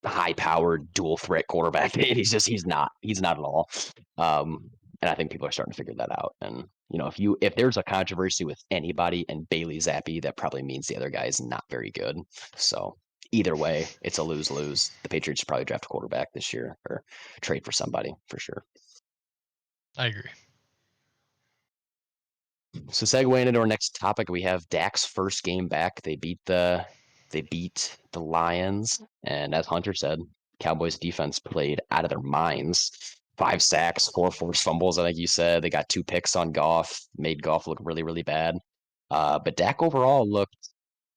high-powered dual threat quarterback. And he's not at all. And I think people are starting to figure that out. And you know, if there's a controversy with anybody and Bailey Zappi, that probably means the other guy is not very good. So either way, it's a lose-lose. The Patriots should probably draft a quarterback this year or trade for somebody for sure. I agree. So segueing into our next topic, we have Dak's first game back. They beat the Lions, and as Hunter said, Cowboys defense played out of their minds. 5 sacks, 4 forced fumbles. I think you said they got 2 picks on Goff, made Goff look really, really bad. But Dak overall looked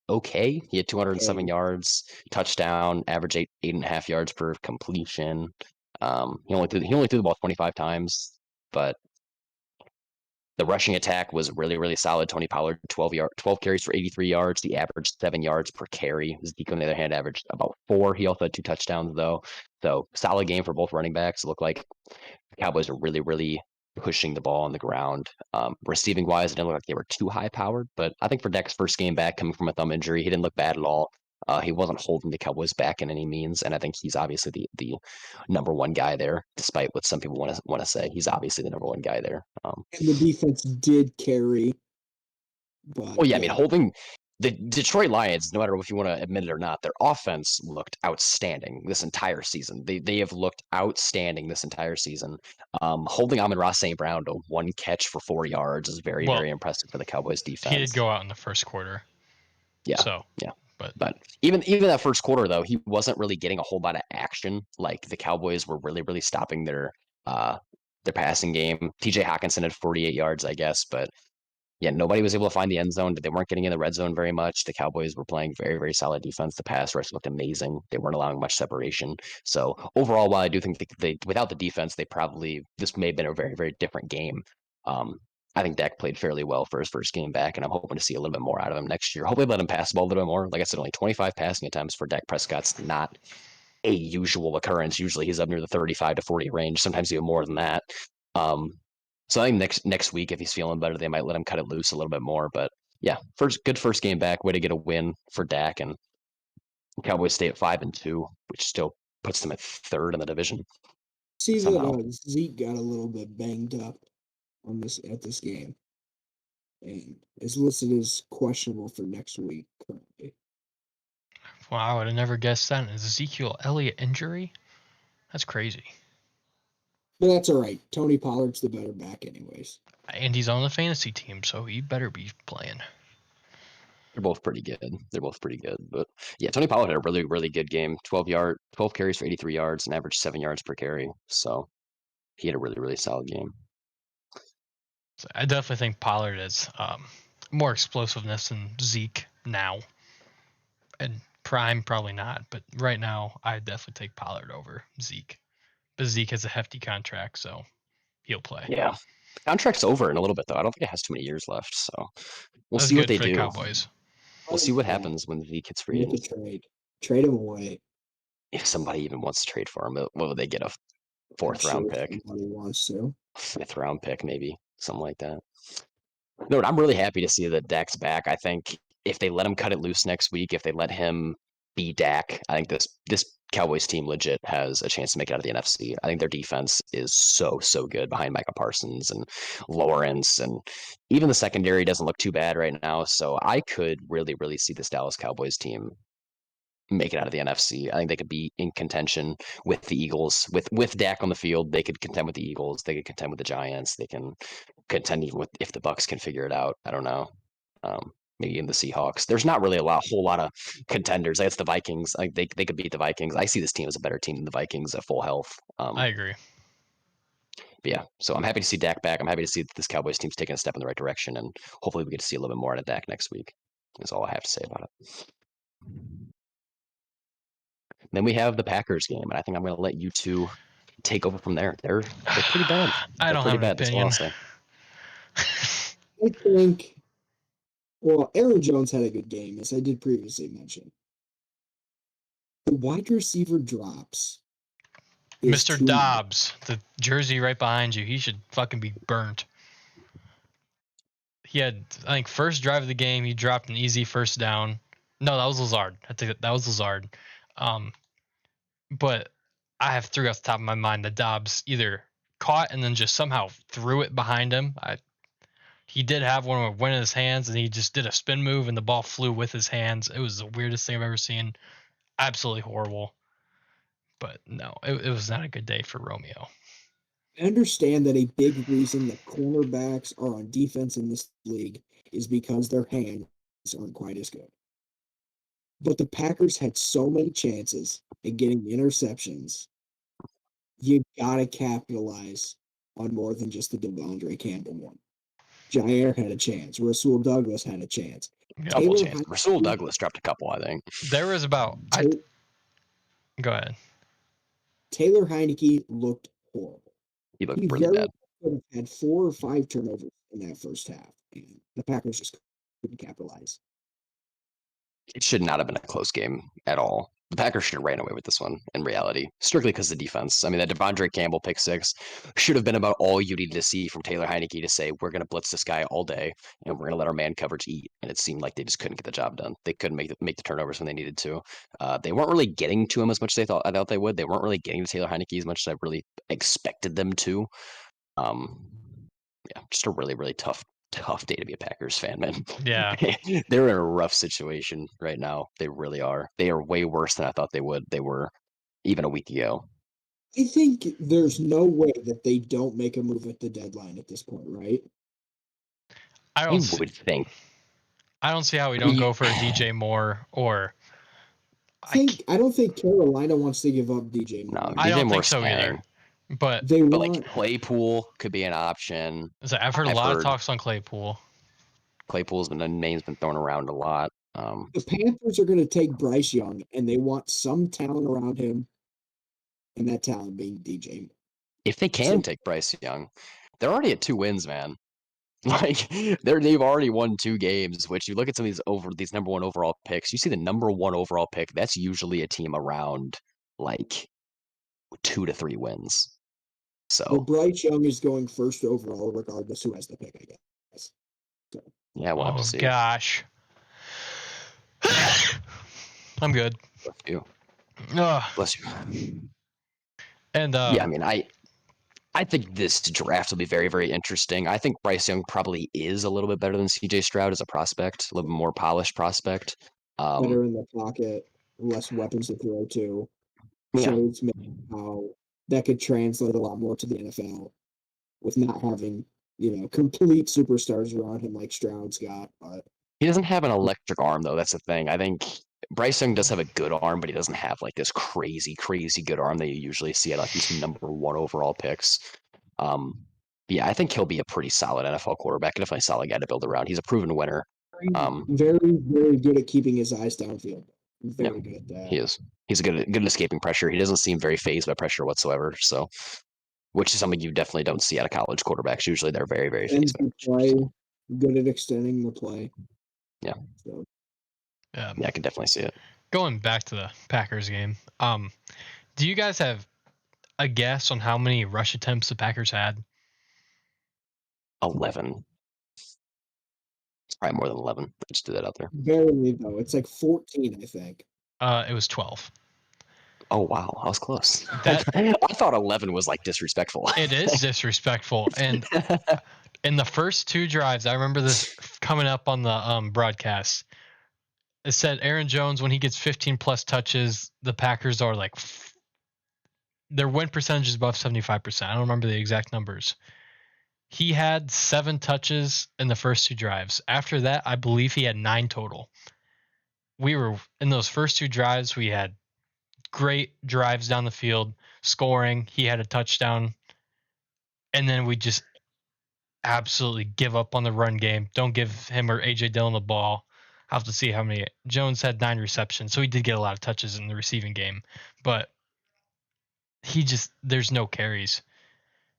okay. He had 207 yards, touchdown, average 8.5 yards per completion. He only threw the ball 25 times, but the rushing attack was really, really solid. Tony Pollard, 12 carries for 83 yards. He averaged 7 yards per carry. Zeke, on the other hand, averaged about 4. He also had 2 touchdowns, though. So solid game for both running backs. It looked like the Cowboys are really, really pushing the ball on the ground. Receiving wise, it didn't look like they were too high powered, but I think for Dak's first game back, coming from a thumb injury, he didn't look bad at all. He wasn't holding the Cowboys back in any means, and I think he's obviously the number one guy there, despite what some people want to say. He's obviously the number one guy there. And the defense did carry, but Well, yeah, I mean, holding the Detroit Lions, no matter if you want to admit it or not, their offense looked outstanding this entire season. They have looked outstanding this entire season. Holding Amon-Ra St. Brown to one catch for 4 yards is very, Well, very impressive for the Cowboys he did defense. go out in the first quarter. Yeah, So, yeah. but even that first quarter, though, he wasn't really getting a whole lot of action. Like the Cowboys were really, really stopping their passing game. TJ Hawkinson had 48 yards, I guess, but yeah, nobody was able to find the end zone. They weren't getting in the red zone very much. The Cowboys were playing very, very solid defense. The pass rush looked amazing. They weren't allowing much separation. So overall, while I do think they without the defense, this may have been a very, very different game. I think Dak played fairly well for his first game back, and I'm hoping to see a little bit more out of him next year. Hopefully, let him pass the ball a little bit more. Like I said, only 25 passing attempts for Dak Prescott's not a usual occurrence. Usually, he's up near the 35 to 40 range, sometimes even more than that. So I think next week, if he's feeling better, they might let him cut it loose a little bit more. But yeah, good first game back. Way to get a win for Dak, and Cowboys stay at 5-2, which still puts them at third in the division. see somehow. that Zeke got a little bit banged up at this game, and is listed as questionable for next week currently. well, I would have never guessed that. Is Ezekiel Elliott injury? That's crazy. But that's all right. Tony Pollard's the better back, anyways. And he's on the fantasy team, so he better be playing. They're both pretty good. But yeah, Tony Pollard had a really, really good game. 12 carries for 83 yards, and average 7 yards per carry. So he had a really, really solid game. So I definitely think Pollard is more explosiveness than Zeke now. And prime, probably not. But right now, I definitely take Pollard over Zeke. But Zeke has a hefty contract, so he'll play. Yeah. The contract's over in a little bit, though. I don't think it has too many years left. So we'll That's see what good they for the do. Cowboys. We'll see what happens when Zeke gets free. Make a trade. Trade him away. If somebody even wants to trade for him, what would they get? A fourth I'm round sure pick? somebody wants to. Fifth round pick, maybe. Something like that. No, I'm really happy to see that Dak's back. I think if they let him cut it loose next week, if they let him be Dak, I think this Cowboys team legit has a chance to make it out of the NFC. I think their defense is so good behind Micah Parsons and Lawrence, and even the secondary doesn't look too bad right now. So I could really, really see this Dallas Cowboys team make it out of the NFC. I think they could be in contention with the Eagles. With Dak on the field, they could contend with the Eagles. They could contend with the Giants. They can contend even with if the Bucks can figure it out. I don't know. Maybe in the Seahawks. There's not really whole lot of contenders. It's the Vikings. Like they could beat the Vikings. I see this team as a better team than the Vikings at full health. I agree. But yeah, so I'm happy to see Dak back. I'm happy to see that this Cowboys team's taking a step in the right direction, and hopefully we get to see a little bit more out of Dak next week. That's all I have to say about it. Then we have the Packers game, and I think I'm going to let you two take over from there. They're pretty bad. I don't pretty have an bad. That's all I'll opinion. say. I think, well, Aaron Jones had a good game, as I did previously mention. The wide receiver drops. Mr. Dobbs, the jersey right behind you, he should fucking be burnt. He had, I think, first drive of the game, he dropped an easy first down. No, that was Lazard. I think that was Lazard. But I have three off the top of my mind that Dobbs either caught and then just somehow threw it behind him. He did have one went in his hands, and he just did a spin move, and the ball flew with his hands. It was the weirdest thing I've ever seen. Absolutely horrible. But no, it was not a good day for Romeo. I understand that a big reason that cornerbacks are on defense in this league is because their hands aren't quite as good. But the Packers had so many chances at getting interceptions. You gotta capitalize on more than just the Devondre Campbell one. Jair had a chance. Rasul Douglas had a chance. Couple Taylor chances. Rasul Douglas dropped a couple, I think. There was about. Go ahead. Taylor Heineke looked horrible. He looked really bad. Could have had 4 or 5 turnovers in that first half, and the Packers just couldn't capitalize. It should not have been a close game at all. The Packers should have ran away with this one in reality, strictly because of the defense. I mean, that Devondre Campbell pick six should have been about all you needed to see from Taylor Heineke to say, we're going to blitz this guy all day and we're going to let our man coverage eat. And it seemed like they just couldn't get the job done. They couldn't make the turnovers when they needed to. They weren't really getting to him as much as I thought they would. They weren't really getting to Taylor Heineke as much as I really expected them to. Yeah, just a really, really tough day to be a Packers fan, man. Yeah. They're in a rough situation right now. They really are. They are way worse than I thought they would. They were even a week ago. I think there's no way that they don't make a move at the deadline at this point, right? I would think. I don't see how we don't go for a DJ Moore or. I don't think Carolina wants to give up DJ Moore. No, I DJ don't think Moore's so staying. either. But like Claypool could be an option. I've heard a lot of talks on Claypool. Claypool's name's been thrown around a lot. The Panthers are going to take Bryce Young, and they want some talent around him, and that talent being DJ. If they can take Bryce Young, they're already at 2 wins, man. Like they've already won 2 games. Which you look at some of these number 1 overall picks, you see the number 1 overall pick. That's usually a team around like 2 to 3 wins. So well, Bryce Young is going first overall, regardless who has the pick, I guess. So. Yeah, we'll have to see. Gosh. I'm good. Bless you. Ugh. Bless you. And yeah, I mean, I think this draft will be very, very interesting. I think Bryce Young probably is a little bit better than CJ Stroud as a prospect, a little bit more polished prospect. Better in the pocket, less weapons to throw to. Yeah. Shows me how that could translate a lot more to the NFL with not having, complete superstars around him like Stroud's got. But he doesn't have an electric arm, though. That's the thing. I think Bryce Young does have a good arm, but he doesn't have like this crazy, crazy good arm that you usually see at like these number 1 overall picks. Yeah, I think he'll be a pretty solid NFL quarterback, and definitely a solid guy to build around. He's a proven winner. Very, very good at keeping his eyes downfield. Very good at that. He is. He's good at escaping pressure. He doesn't seem very fazed by pressure whatsoever. So, which is something you definitely don't see out of college quarterbacks. Usually, they're very, very fazed by play. Good at extending the play. Yeah. So. Yeah, I can definitely see it. Going back to the Packers game, do you guys have a guess on how many rush attempts the Packers had? 11. It's probably more than 11. I just threw that out there. Barely, though. It's like 14, I think. It was 12. Oh, wow. I was close. I thought 11 was like disrespectful. It is disrespectful. And in the first 2 drives, I remember this coming up on the broadcast. It said Aaron Jones, when he gets 15 plus touches, the Packers are like, their win percentage is above 75%. I don't remember the exact numbers. He had 7 touches in the first 2 drives. After that, I believe he had 9 total. We were in those first 2 drives, we had great drives down the field, scoring. He had a touchdown. And then we just absolutely give up on the run game. Don't give him or A.J. Dillon the ball. I'll have to see how many. Jones had 9 receptions, so he did get a lot of touches in the receiving game. But there's no carries.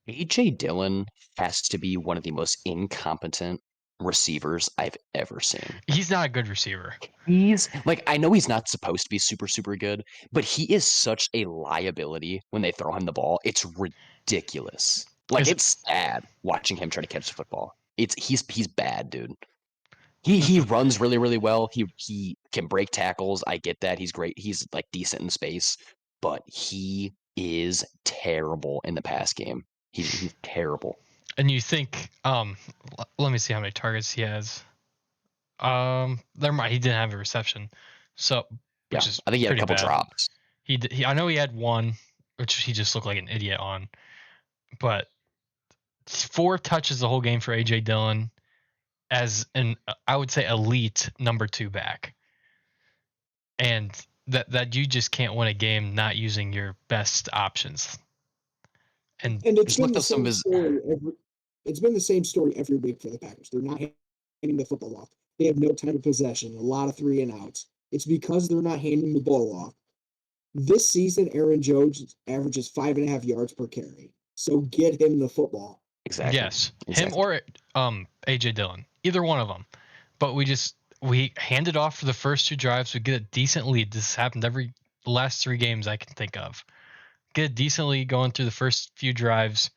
A.J. Dillon has to be one of the most incompetent receivers I've ever seen. He's not a good receiver. He's like, I know he's not supposed to be super, super good, but he is such a liability when they throw him the ball. It's ridiculous. Like, it's sad watching him try to catch the football. He's bad, dude. He runs really, really well. He can break tackles. I get that. He's great. He's like decent in space, but he is terrible in the pass game. He's terrible. And you think, let me see how many targets he has. Never mind, he didn't have a reception. So, which is I think he had a couple drops. I know he had 1, which he just looked like an idiot on. But 4 touches the whole game for A.J. Dillon as an, I would say, elite number 2 back. And that you just can't win a game not using your best options. And it's been the same story it's been the same story every week for the Packers. They're not handing the football off. They have no time of possession, a lot of 3 and outs. It's because they're not handing the ball off. This season, Aaron Jones averages 5.5 yards per carry. So get him the football. Exactly. Yes, him or A.J. Dillon, either one of them. But we hand it off for the first 2 drives. We get a decent lead. This happened every the last 3 games I can think of. Get decently going through the first few drives.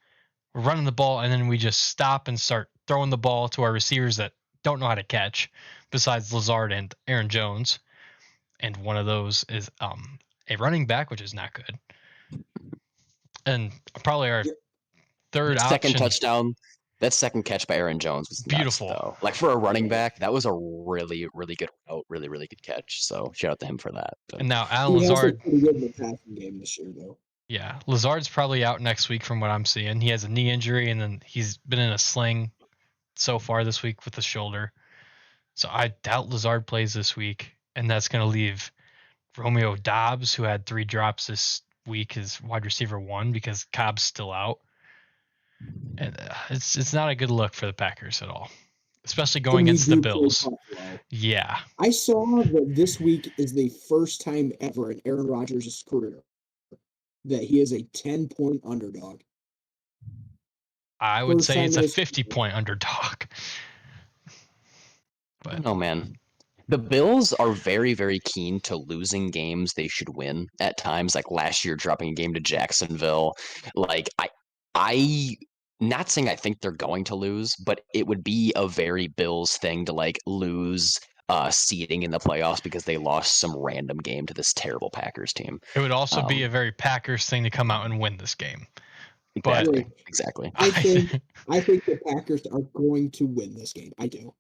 We're running the ball, and then we just stop and start throwing the ball to our receivers that don't know how to catch, besides Lazard and Aaron Jones. And one of those is a running back, which is not good. And probably our third Second option. touchdown. That second catch by Aaron Jones was Beautiful. nuts, though. Like for a running back, that was a really, really good route, really, really good catch. So shout out to him for that. But And now Alan He has been Lazard, pretty good in the passing game this year, though. yeah, Lazard's probably out next week from what I'm seeing. He has a knee injury, and then he's been in a sling so far this week with the shoulder. So I doubt Lazard plays this week, and that's going to leave Romeo Dobbs, who had 3 drops this week, as wide receiver 1 because Cobb's still out. And it's not a good look for the Packers at all, especially going against the Bills. Yeah. I saw that this week is the first time ever in Aaron Rodgers' career that he is a 10-point underdog. I would say it's a 50-point underdog. But I don't know, man. The Bills are very, very keen to losing games they should win at times, like last year dropping a game to Jacksonville. Like I not saying I think they're going to lose, but it would be a very Bills thing to like lose seeding in the playoffs because they lost some random game to this terrible Packers team. It would also be a very Packers thing to come out and win this game. Exactly. But exactly. I think the Packers are going to win this game. I do.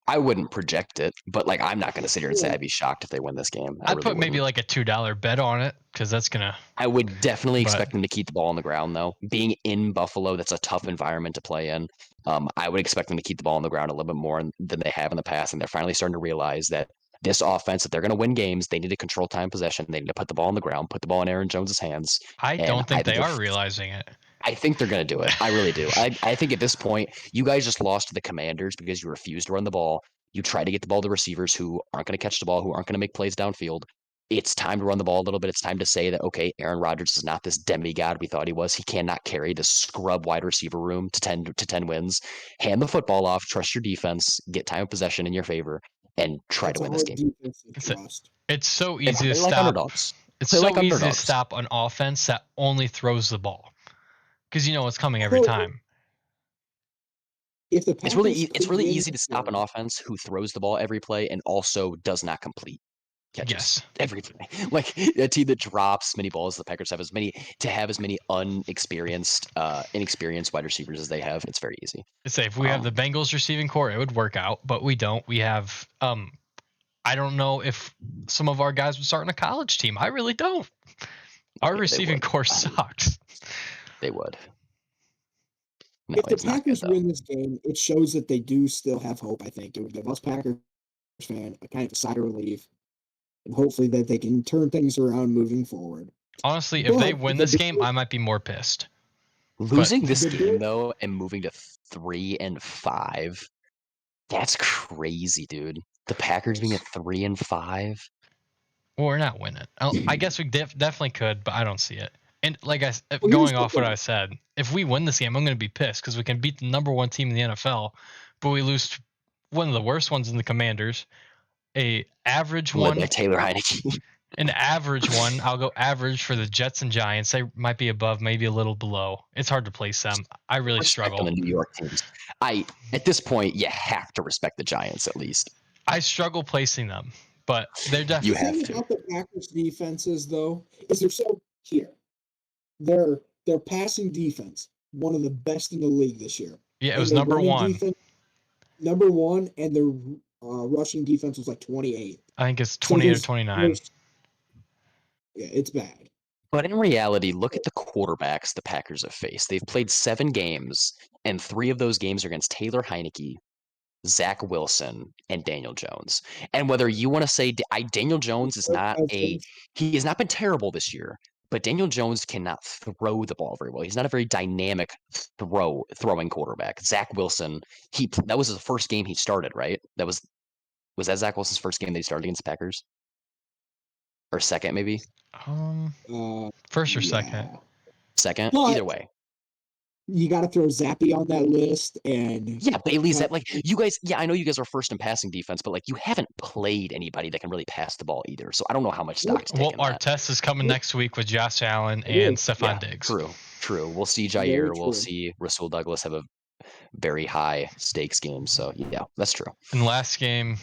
I wouldn't project it, but like I'm not going to sit here and say I'd be shocked if they win this game. I'd put maybe like a $2 bet on it because that's gonna. I would definitely expect them to keep the ball on the ground, though. Being in Buffalo, that's a tough environment to play in. I would expect them to keep the ball on the ground a little bit more than they have in the past, and they're finally starting to realize that this offense, if they're going to win games, they need to control time possession. They need to put the ball on the ground, put the ball in Aaron Jones's hands. I don't think they are realizing it. I think they're going to do it. I really do. I think at this point, you guys just lost to the Commanders because you refused to run the ball. You try to get the ball to receivers who aren't going to catch the ball, who aren't going to make plays downfield. It's time to run the ball a little bit. It's time to say that, okay, Aaron Rodgers is not this demigod we thought he was. He cannot carry the scrub wide receiver room to 10 wins. Hand the football off, trust your defense, get time of possession in your favor, and try to win this game. It's so easy to stop. It's so easy to stop an offense that only throws the ball because you know it's coming every time. It's really easy to stop an offense who throws the ball every play and also does not complete catches every play. Like a team that drops many balls, the Packers have as many inexperienced wide receivers as they have. It's very easy. Say if we have the Bengals receiving core, it would work out, but we don't. We have I don't know if some of our guys would start in a college team. I really don't. Our receiving core sucks. They would. No, if the Packers win this game, it shows that they do still have hope, I think. It would give us Packers fan a kind of a sigh of relief. And hopefully that they can turn things around moving forward. Honestly, if they win this game, I might be more pissed. Losing this game, though, and moving to 3-5, that's crazy, dude. The Packers being at 3-5. Well, we're not winning. I guess we definitely could, but I don't see it. And like going off what I said, if we win this game, I'm going to be pissed because we can beat the number 1 team in the NFL, but we lose one of the worst ones in the Commanders, a average one, like Taylor Heineke, an average one. I'll go average for the Jets and Giants. They might be above, maybe a little below. It's hard to place them. I really struggle. The New York teams. At this point, you have to respect the Giants at least. I struggle placing them, but they're definitely. You have to. About the Packers defenses, though, is they're so here. Their passing defense, one of the best in the league this year. Yeah, it was number 1. Number 1, and their rushing defense was like 28. I think it's 28 or 29. Yeah, it's bad. But in reality, look at the quarterbacks the Packers have faced. They've played 7 games, and 3 of those games are against Taylor Heineke, Zach Wilson, and Daniel Jones. And whether you want to say Daniel Jones is he has not been terrible this year, but Daniel Jones cannot throw the ball very well. He's not a very dynamic throwing quarterback. Zach Wilson, that was his first game he started, right? Was that Zach Wilson's first game that he started against the Packers? Or second, maybe? First or second? Second? Either way. you got to throw Zappy on that list, and Yeah, Bailey's that like you guys. Yeah, I know you guys are first in passing defense, but like you haven't played anybody that can really pass the ball either. So I don't know how much stock to take Well, in our that. test is coming next week with Josh Allen It and is. Stephon Yeah, Diggs. true. We'll see Very Jair. We'll true. see Rasul Douglas have a very high stakes game. So yeah, that's true. In the last game,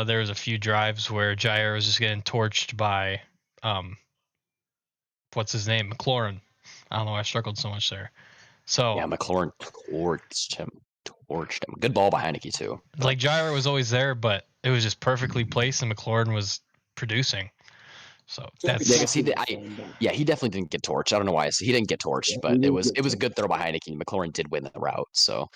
there was a few drives where Jair was just getting torched by, what's his name, McLaurin. I don't know why I struggled so much there. So Yeah, McLaurin torched him. Good ball by Heineke too. But like Jair was always there, but it was just perfectly placed, and McLaurin was producing. So that's yeah, because he definitely didn't get torched. I don't know why he didn't get torched, Yeah, but he it didn't was get a good torched. throw by Heineke. McLaurin did win the route. So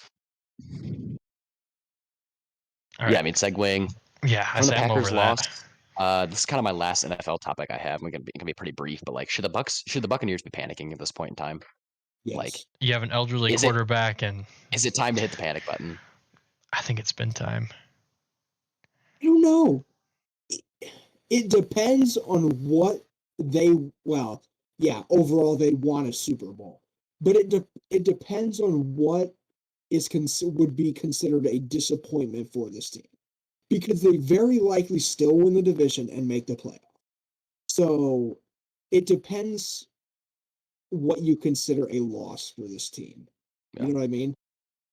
all right. yeah, I mean segueing Yeah, I from the say I'm over Packers that. loss. This is kind of my last NFL topic I have. It can be pretty brief, but like, should the Buccaneers be panicking at this point in time? Like, Yes. You have an elderly is it quarterback, and time to hit the panic button? I think it's been time. I don't know. It depends on what they, well, yeah, overall they want a Super Bowl. But it depends on what would be considered a disappointment for this team. Because they very likely still win the division and make the playoff. So it depends what you consider a loss for this team. Yeah. You know what I mean?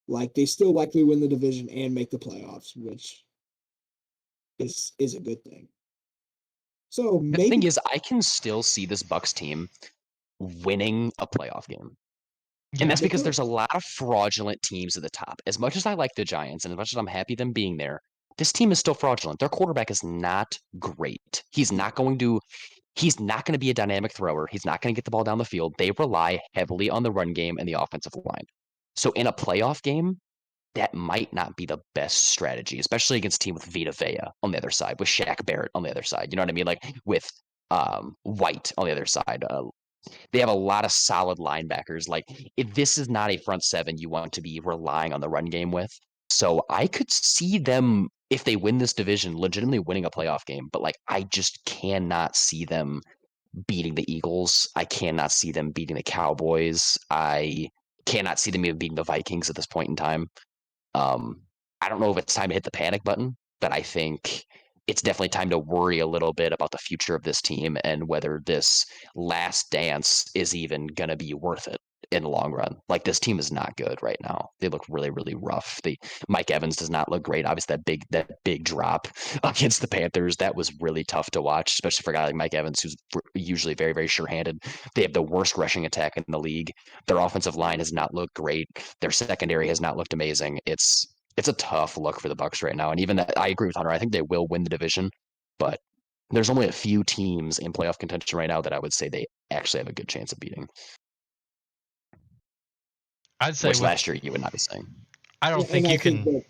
Like they still likely win the division and make the playoffs, which is a good thing. So The thing maybe is, I can still see this Bucks team winning a playoff game. And Yeah, that's they because could. there's a lot of fraudulent teams at the top. As much as I like the Giants and as much as I'm happy them being there, this team is still fraudulent. Their quarterback is not great. He's not going to be a dynamic thrower. He's not going to get the ball down the field. They rely heavily on the run game and the offensive line. So in a playoff game, that might not be the best strategy, especially against a team with Vita Vea on the other side, with Shaq Barrett on the other side. You know what I mean? Like with White on the other side. They have a lot of solid linebackers. Like if this is not a front seven you want to be relying on the run game with. So I could see them, if they win this division, legitimately winning a playoff game. But like I just cannot see them beating the Eagles. I cannot see them beating the Cowboys. I cannot see them even beating the Vikings at this point in time. Um, I don't know if it's time to hit the panic button, but I think it's definitely time to worry a little bit about the future of this team and whether this last dance is even going to be worth it in the long run. Like this team is not good right now. They look really, really rough. Mike Evans does not look great. Obviously, that big drop against the Panthers, that was really tough to watch, especially for a guy like Mike Evans, who's usually very, very sure-handed. They have the worst rushing attack in the league. Their offensive line has not looked great. Their secondary has not looked amazing. It's a tough look for the Bucks right now. And even that, I agree with Hunter. I think they will win the division, but there's only a few teams in playoff contention right now that I would say they actually have a good chance of beating. I'd say Which with last year you would not be saying. I don't think and you I think can. that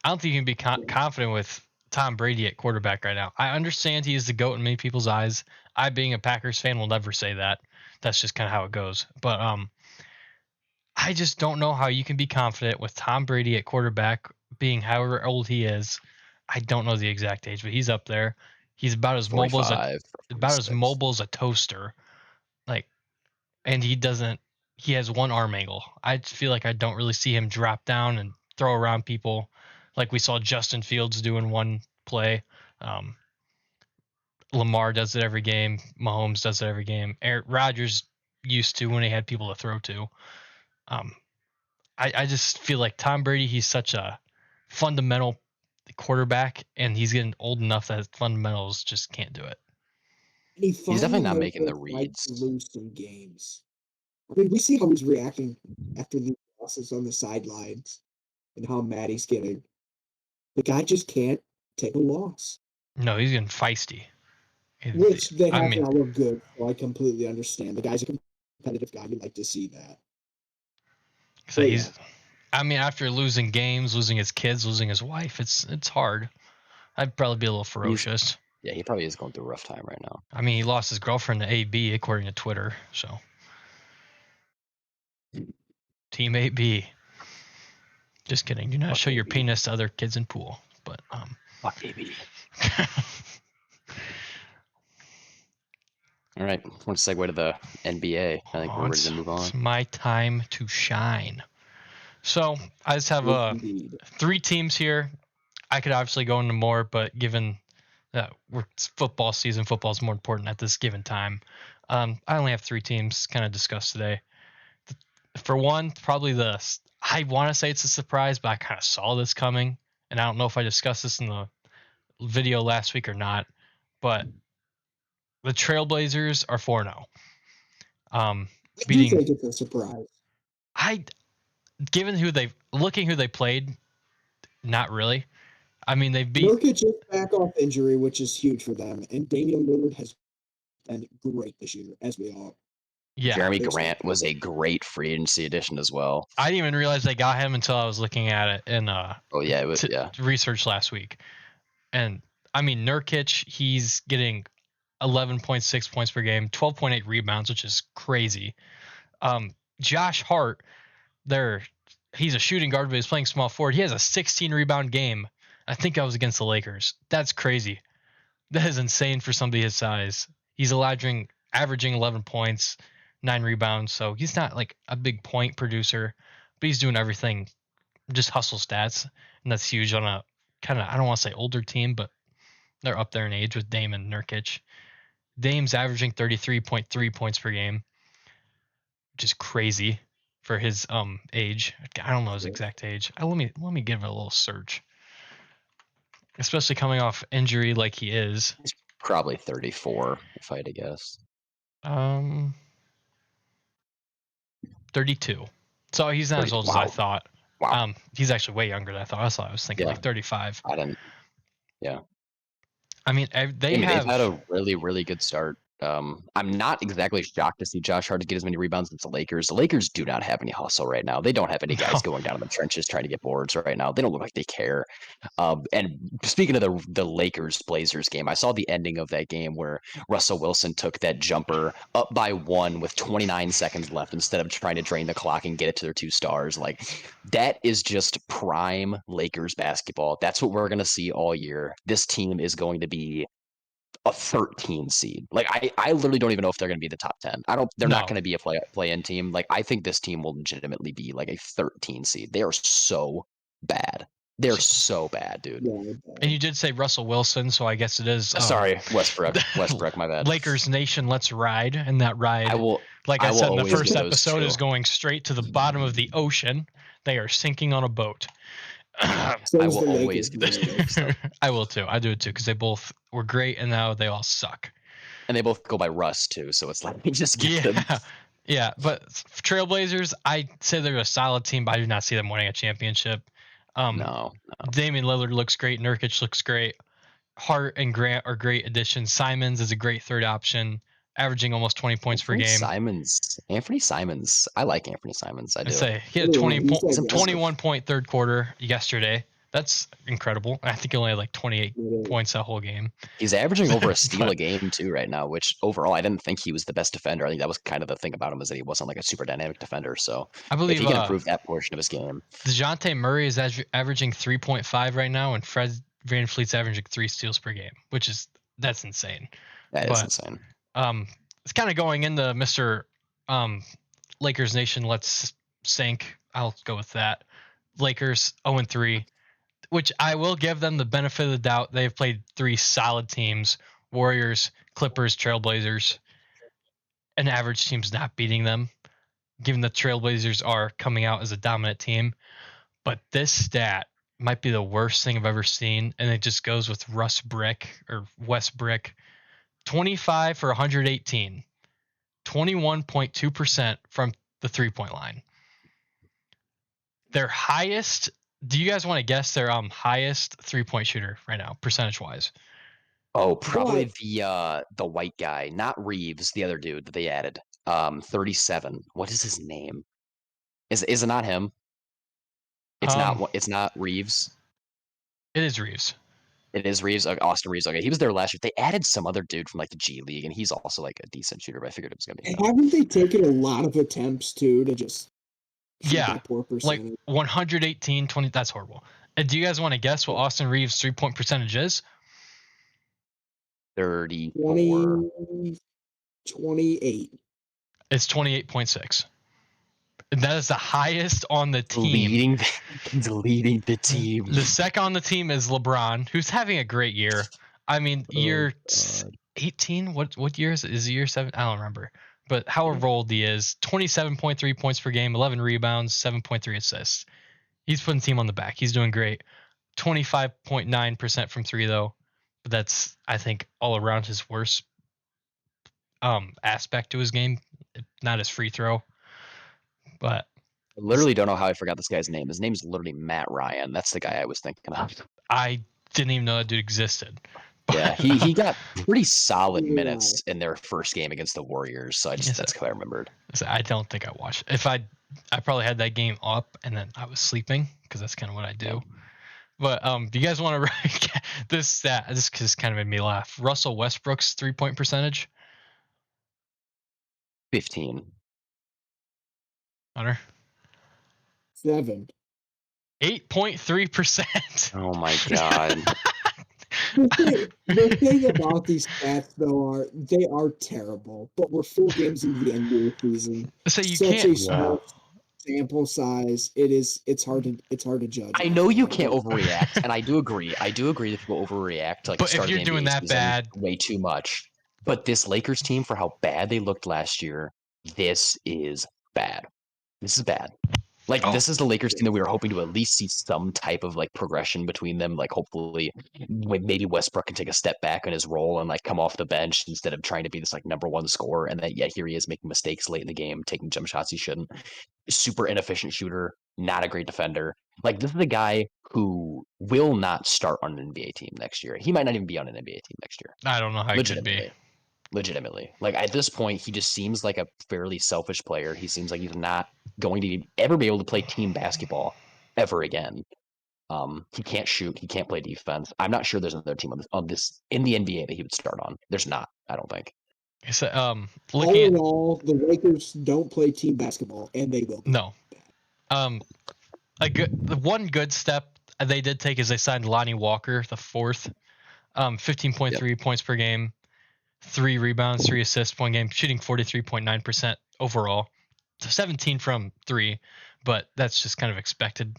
I don't think you can be confident with Tom Brady at quarterback right now. I understand he is the GOAT in many people's eyes. I, being a Packers fan, will never say that. That's just kind of how it goes. But I just don't know how you can be confident with Tom Brady at quarterback, being however old he is. I don't know the exact age, but he's up there. He's about as mobile as 45 or 46. a toaster. Like, and he doesn't. He has one arm angle. I feel like I don't really see him drop down and throw around people, like we saw Justin Fields do in one play. Um, Lamar does it every game. Mahomes does it every game. Aaron Rodgers used to when he had people to throw to. Um, I just feel like Tom Brady, he's such a fundamental quarterback, and he's getting old enough that his fundamentals just can't do it. he He's definitely not finally making the tried to reads. lose some games. I mean, we see how he's reacting after the losses on the sidelines and how mad he's getting. The guy just can't take a loss, No, he's getting feisty. which they I have mean, not looked good. So I completely understand. The guy's a competitive guy. You'd like to see that. so But yeah, he's. I mean, after losing games, losing his kids, losing his wife, it's hard. I'd probably be a little ferocious. Yeah, he probably is going through a rough time right now. I mean, he lost his girlfriend to AB, according to Twitter. So, Team AB. Just kidding. Do not Fuck show your AB. penis to other kids in pool. But Fuck AB. All right. Want to segue to the NBA? I think we're ready to move on. It's my time to shine. So I just have Indeed. 3 teams here. I could obviously go into more, but given that it's football season, football is more important at this given time. I only have 3 teams kind of discussed today. For one, probably I want to say it's a surprise, but I kind of saw this coming, and I don't know if I discussed this in the video last week or not. But the Trailblazers are 4-0. I do Beating think it's a surprise. Given who they played, not really. I mean, they beat Nurkic is back off injury, which is huge for them, and Damian Lillard has been great this year, as we all. yeah. Jeremy Grant was a great free agency addition as well. I didn't even realize they got him until I was looking at it in research last week. And I mean, Nurkic, he's getting 11.6 points per game, 12.8 rebounds, which is crazy. Josh Hart, he's a shooting guard, but he's playing small forward. He has a 16 rebound game. I think I was against the Lakers. That's crazy. That is insane for somebody his size. He's averaging 11 points, 9 rebounds. So he's not like a big point producer, but he's doing everything, just hustle stats. And that's huge on a kind of, I don't want to say older team, but they're up there in age with Dame and Nurkic. Dame's averaging 33.3 points per game, which is crazy for his age. I don't know his exact age. Let me give it a little search. Especially coming off injury like he is. He's probably 34, if I had to guess. 32. So he's not as old as I thought. Wow. He's actually way younger than I thought. I was thinking like 35. I didn't. Yeah. I mean, they've had a really, really good start. I'm not exactly shocked to see Josh Hart get as many rebounds as the Lakers. The Lakers do not have any hustle right now. They don't have any guys going down in the trenches trying to get boards right now. They don't look like they care. And speaking of the Lakers Blazers game, I saw the ending of that game where Russell Wilson took that jumper up by 1 with 29 seconds left instead of trying to drain the clock and get it to their 2 stars. Like, that is just prime Lakers basketball. That's what we're going to see all year. This team is going to be a 13 seed. Like, I literally don't even know if they're going to be the top 10. They're not going to be a play-in team. Like, I think this team will legitimately be like a 13 seed. They are so bad. They're so bad, dude. And you did say Russell Wilson, so I guess it is. Sorry, Westbrook. My bad. Lakers Nation, let's ride. And that ride, I said in the first episode, is going straight to the bottom of the ocean. They are sinking on a boat. I will always give those jokes. I will too. I do it too, because they both were great and now they all suck. And they both go by Russ too, so it's like we just get them. Yeah, but Trailblazers, I say they're a solid team, but I do not see them winning a championship. No. Damian Lillard looks great. Nurkic looks great. Hart and Grant are great additions. Simons is a great third option, averaging almost 20 points per game. Anthony Simons. I like Anthony Simons. I do. He had 21 point third quarter yesterday. That's incredible. I think he only had like 28 points that whole game. He's averaging over a steal a game too right now, which overall I didn't think he was the best defender. I think that was kind of the thing about him, is that he wasn't like a super dynamic defender. So I believe if he can improve that portion of his game. DeJounte Murray is averaging 3.5 right now, and Fred VanVleet's averaging 3 steals per game, that's insane. That is insane. It's kind of going into Mr. Lakers Nation. Let's sink. I'll go with that. Lakers 0-3. Which I will give them the benefit of the doubt. They've played 3 solid teams: Warriors, Clippers, Trailblazers. An average team's not beating them, given the Trailblazers are coming out as a dominant team. But this stat might be the worst thing I've ever seen, and it just goes with West Brick. 25 for 118. 21.2% from the 3-point line. Their highest... Do you guys want to guess their highest 3-point shooter right now, percentage-wise? Oh, probably the white guy, not Reeves, the other dude that they added. 37. What is his name? Is it not him? It's not Reeves. It is Reeves. It is Reeves. Austin Reeves. Okay, he was there last year. They added some other dude from like the G League, and he's also like a decent shooter. But I figured it was gonna be him. Haven't they taken a lot of attempts too to just? Like 118, 20. That's horrible. And do you guys want to guess what Austin Reeves' 3-point percentage is? 34. 28. It's 28.6. And that is the highest on the team. Leading the team. The second on the team is LeBron, who's having a great year. I mean, year 18. What year is it? Is it year 7? I don't remember. But however old he is, 27.3 points per game, 11 rebounds, 7.3 assists. He's putting the team on the back. He's doing great. 25.9% from three, though. But that's, I think, all around his worst aspect to his game, not his free throw. But I literally don't know how I forgot this guy's name. His name is literally Matt Ryan. That's the guy I was thinking of. I didn't even know that dude existed. Yeah, he got pretty solid Yeah. minutes in their first game against the Warriors. So that's how I remembered. I don't think I watched. If I probably had that game up and then I was sleeping because that's kind of what I do. Yeah. But do you guys want to write this stat? This just kind of made me laugh. Russell Westbrook's 3-point percentage. 15. Hunter. 7. 8.3%. Oh my god. The thing about these stats, though, they are terrible. But we're 4 games into the NBA season. So you Such can't. a small sample size. It's hard to judge. I know you can't overreact, and I do agree. I do agree that people overreact to like But the start if you're of the doing NBA that season bad, way too much. But this Lakers team, for how bad they looked last year, this is bad. This is bad. Like this is the Lakers team that we were hoping to at least see some type of like progression between them. Like hopefully, maybe Westbrook can take a step back in his role and like come off the bench instead of trying to be this like number one scorer. And that yet here he is making mistakes late in the game, taking jump shots he shouldn't. Super inefficient shooter, not a great defender. Like this is a guy who will not start on an NBA team next year. He might not even be on an NBA team next year. I don't know how it could be. Legitimately. Like at this point, he just seems like a fairly selfish player. He seems like he's not going to ever be able to play team basketball ever again. He can't shoot. He can't play defense. I'm not sure there's another team on this in the NBA that he would start on. There's not. I don't think. So, All in all, the Lakers don't play team basketball, and they will. No. The one good step they did take is they signed Lonnie Walker, the fourth. 15.3 points per game. 3 rebounds, 3 assists, point game, shooting 43.9% overall. 17 from 3, but that's just kind of expected.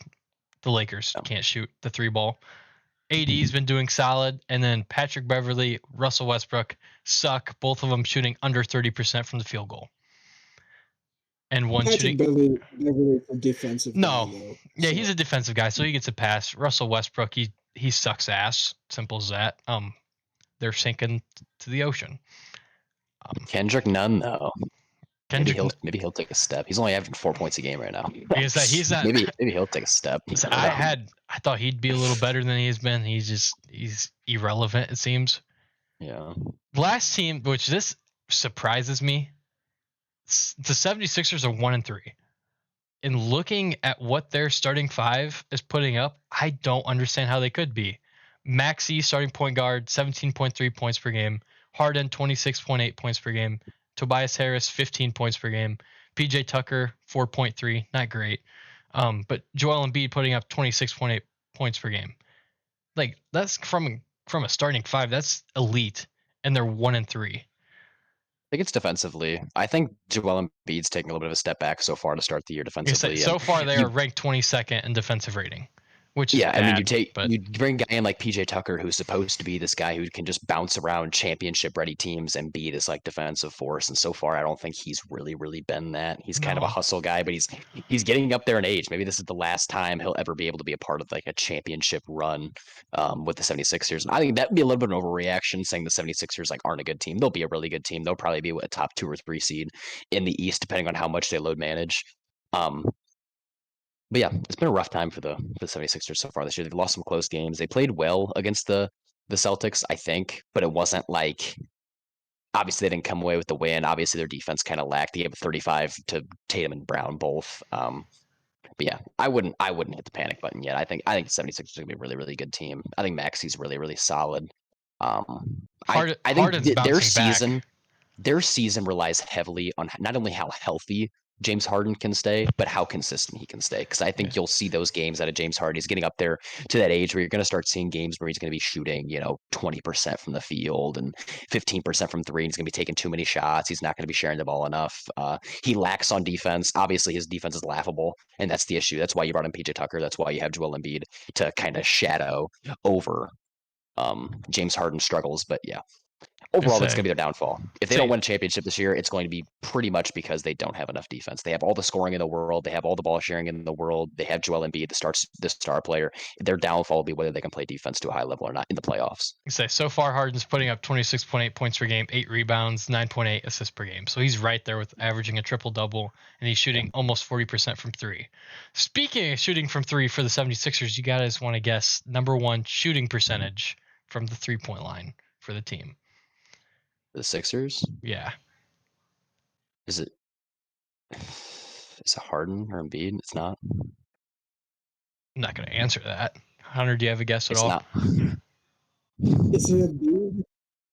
The Lakers can't shoot the 3 ball. AD's been doing solid, and then Patrick Beverley, Russell Westbrook suck. Both of them shooting under 30% from the field goal. And one Patrick shooting. Beverley a defensive guy, though. Yeah, he's a defensive guy, so he gets a pass. Russell Westbrook, he sucks ass. Simple as that. They're sinking to the ocean. Kendrick Nunn, though. Maybe he'll take a step. He's only averaging 4 points a game right now. He's not. Maybe he'll take a step. I thought he'd be a little better than he's been. He's irrelevant, it seems. Yeah. Last team, which this surprises me, the 76ers are 1-3. And looking at what their starting 5 is putting up, I don't understand how they could be. Maxey, starting point guard, 17.3 points per game. Harden, 26.8 points per game. Tobias Harris, 15 points per game. PJ Tucker, 4.3, not great. But Joel Embiid putting up 26.8 points per game. Like that's from a starting 5. That's elite, and they're 1-3. I think it's defensively. I think Joel Embiid's taking a little bit of a step back so far to start the year defensively. So far, they are ranked 22nd in defensive rating. Which yeah, bad, I mean, you bring a guy in like PJ Tucker, who's supposed to be this guy who can just bounce around championship-ready teams and be this like defensive force. And so far, I don't think he's really been that. He's kind of a hustle guy, but he's getting up there in age. Maybe this is the last time he'll ever be able to be a part of like a championship run with the 76ers. I think that would be a little bit of an overreaction saying the 76ers like aren't a good team. They'll be a really good team. They'll probably be a top 2 or 3 seed in the East, depending on how much they load manage. But yeah, it's been a rough time for the 76ers so far this year. They've lost some close games. They played well against the Celtics, I think, but it wasn't like obviously they didn't come away with the win. Obviously their defense kind of lacked. They gave 35 to Tatum and Brown both. But yeah, I wouldn't hit the panic button yet. I think the 76ers are gonna be a really good team. I think Maxey's really solid. I think their season relies heavily on not only how healthy James Harden can stay, but how consistent he can stay. Because I think you'll see those games out of James Harden. He's getting up there to that age where you're going to start seeing games where he's going to be shooting, 20% from the field and 15% from three. And he's going to be taking too many shots. He's not going to be sharing the ball enough. He lacks on defense. Obviously, his defense is laughable, and that's the issue. That's why you brought in PJ Tucker. That's why you have Joel Embiid to kind of shadow over James Harden struggles. But yeah, overall, that's going to be their downfall. If they don't win a championship this year, it's going to be pretty much because they don't have enough defense. They have all the scoring in the world. They have all the ball sharing in the world. They have Joel Embiid, the star player. Their downfall will be whether they can play defense to a high level or not in the playoffs. So far, Harden's putting up 26.8 points per game, 8 rebounds, 9.8 assists per game. So he's right there with averaging a triple-double, and he's shooting almost 40% from three. Speaking of shooting from three for the 76ers, you guys want to guess number one shooting percentage from the three-point line for the team. The Sixers? Yeah. Is it Harden or Embiid? It's not. I'm not going to answer that. Hunter, do you have a guess at all? Not. Is it Embiid?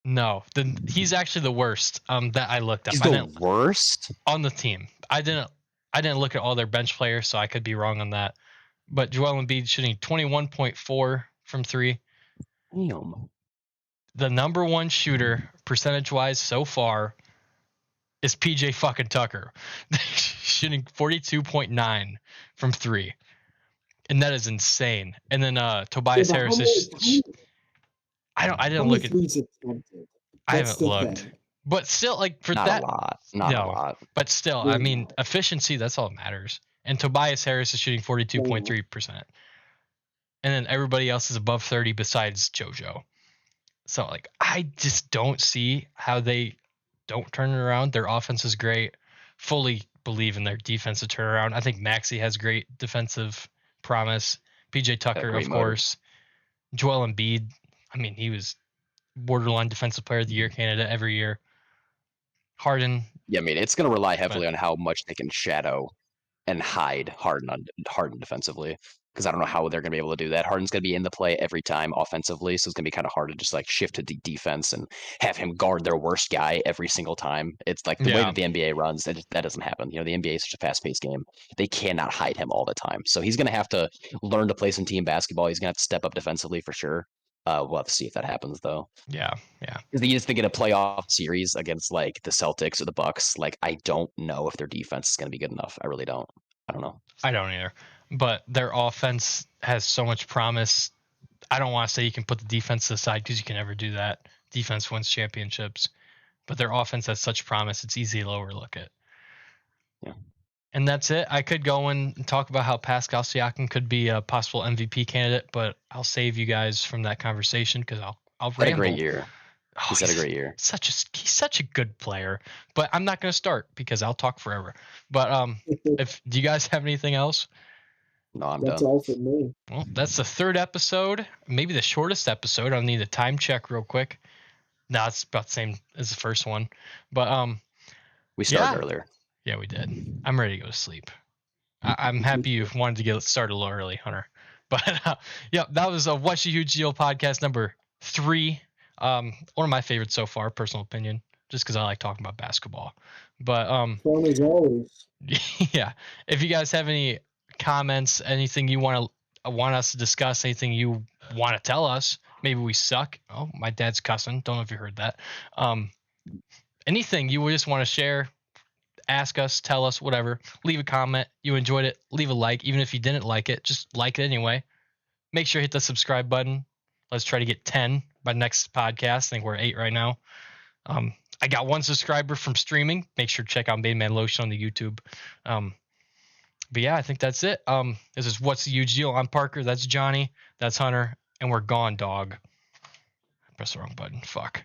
No. He's actually the worst that I looked up. He's the worst? On the team. I didn't look at all their bench players, so I could be wrong on that. But Joel Embiid shooting 21.4 from three. Damn. The number one shooter percentage-wise so far is PJ fucking Tucker, shooting 42.9 from three, and that is insane. And then Tobias Harris is. I didn't look at. I haven't looked, but still, like for not that, not a lot. But still, I mean, efficiency. That's all that matters. And Tobias Harris is shooting 42.3%, and then everybody else is above 30 besides JoJo. So, like, I just don't see how they don't turn it around. Their offense is great. Fully believe in their defensive turnaround. I think Maxey has great defensive promise. PJ Tucker, of course. Joel Embiid. I mean, he was borderline defensive player of the year candidate every year. Harden. Yeah, I mean, it's going to rely heavily on how much they can shadow and hide Harden defensively. Because I don't know how they're going to be able to do that. Harden's going to be in the play every time offensively, so it's going to be kind of hard to just like shift to defense and have him guard their worst guy every single time. It's like the way that the NBA runs, that doesn't happen. The NBA is such a fast-paced game. They cannot hide him all the time. So he's going to have to learn to play some team basketball. He's going to have to step up defensively for sure. We'll have to see if that happens, though. Yeah. Because you just think in a playoff series against like the Celtics or the Bucks, like I don't know if their defense is going to be good enough. I really don't. I don't know. I don't either. But their offense has so much promise. I don't want to say you can put the defense aside because you can never do that. Defense wins championships. But their offense has such promise, it's easy to overlook it. Yeah. And that's it. I could go and talk about how Pascal Siakam could be a possible MVP candidate, but I'll save you guys from that conversation because I'll ramble. Had a great year. He's had a great year. He's such a good player. But I'm not going to start because I'll talk forever. But do you guys have anything else? No, I'm That's done. all for me. Well, that's the third episode, maybe the shortest episode. I'll need a time check real quick. No, it's about the same as the first one. But we started earlier. Yeah, we did. I'm ready to go to sleep. I'm happy you wanted to get started a little early, Hunter. But that was a What's a Huge Deal podcast number 3. One of my favorites so far, personal opinion, just because I like talking about basketball. But fun as always. Yeah, if you guys have any comments, anything you want us to discuss, anything you want to tell us, maybe we suck. Oh, my dad's cussing. Don't know if you heard that. Anything you just want to share, ask us, tell us, whatever. Leave a comment. You enjoyed it, leave a like. Even if you didn't like it, just like it anyway. Make sure you hit the subscribe button. Let's try to get 10 by next podcast. I think we're at 8 right now. I got 1 subscriber from streaming. Make sure to check out Made Man Lotion on the YouTube. But yeah, I think that's it. This is What's the Huge Deal? I'm Parker. That's Johnny. That's Hunter. And we're gone, dog. Press the wrong button. Fuck.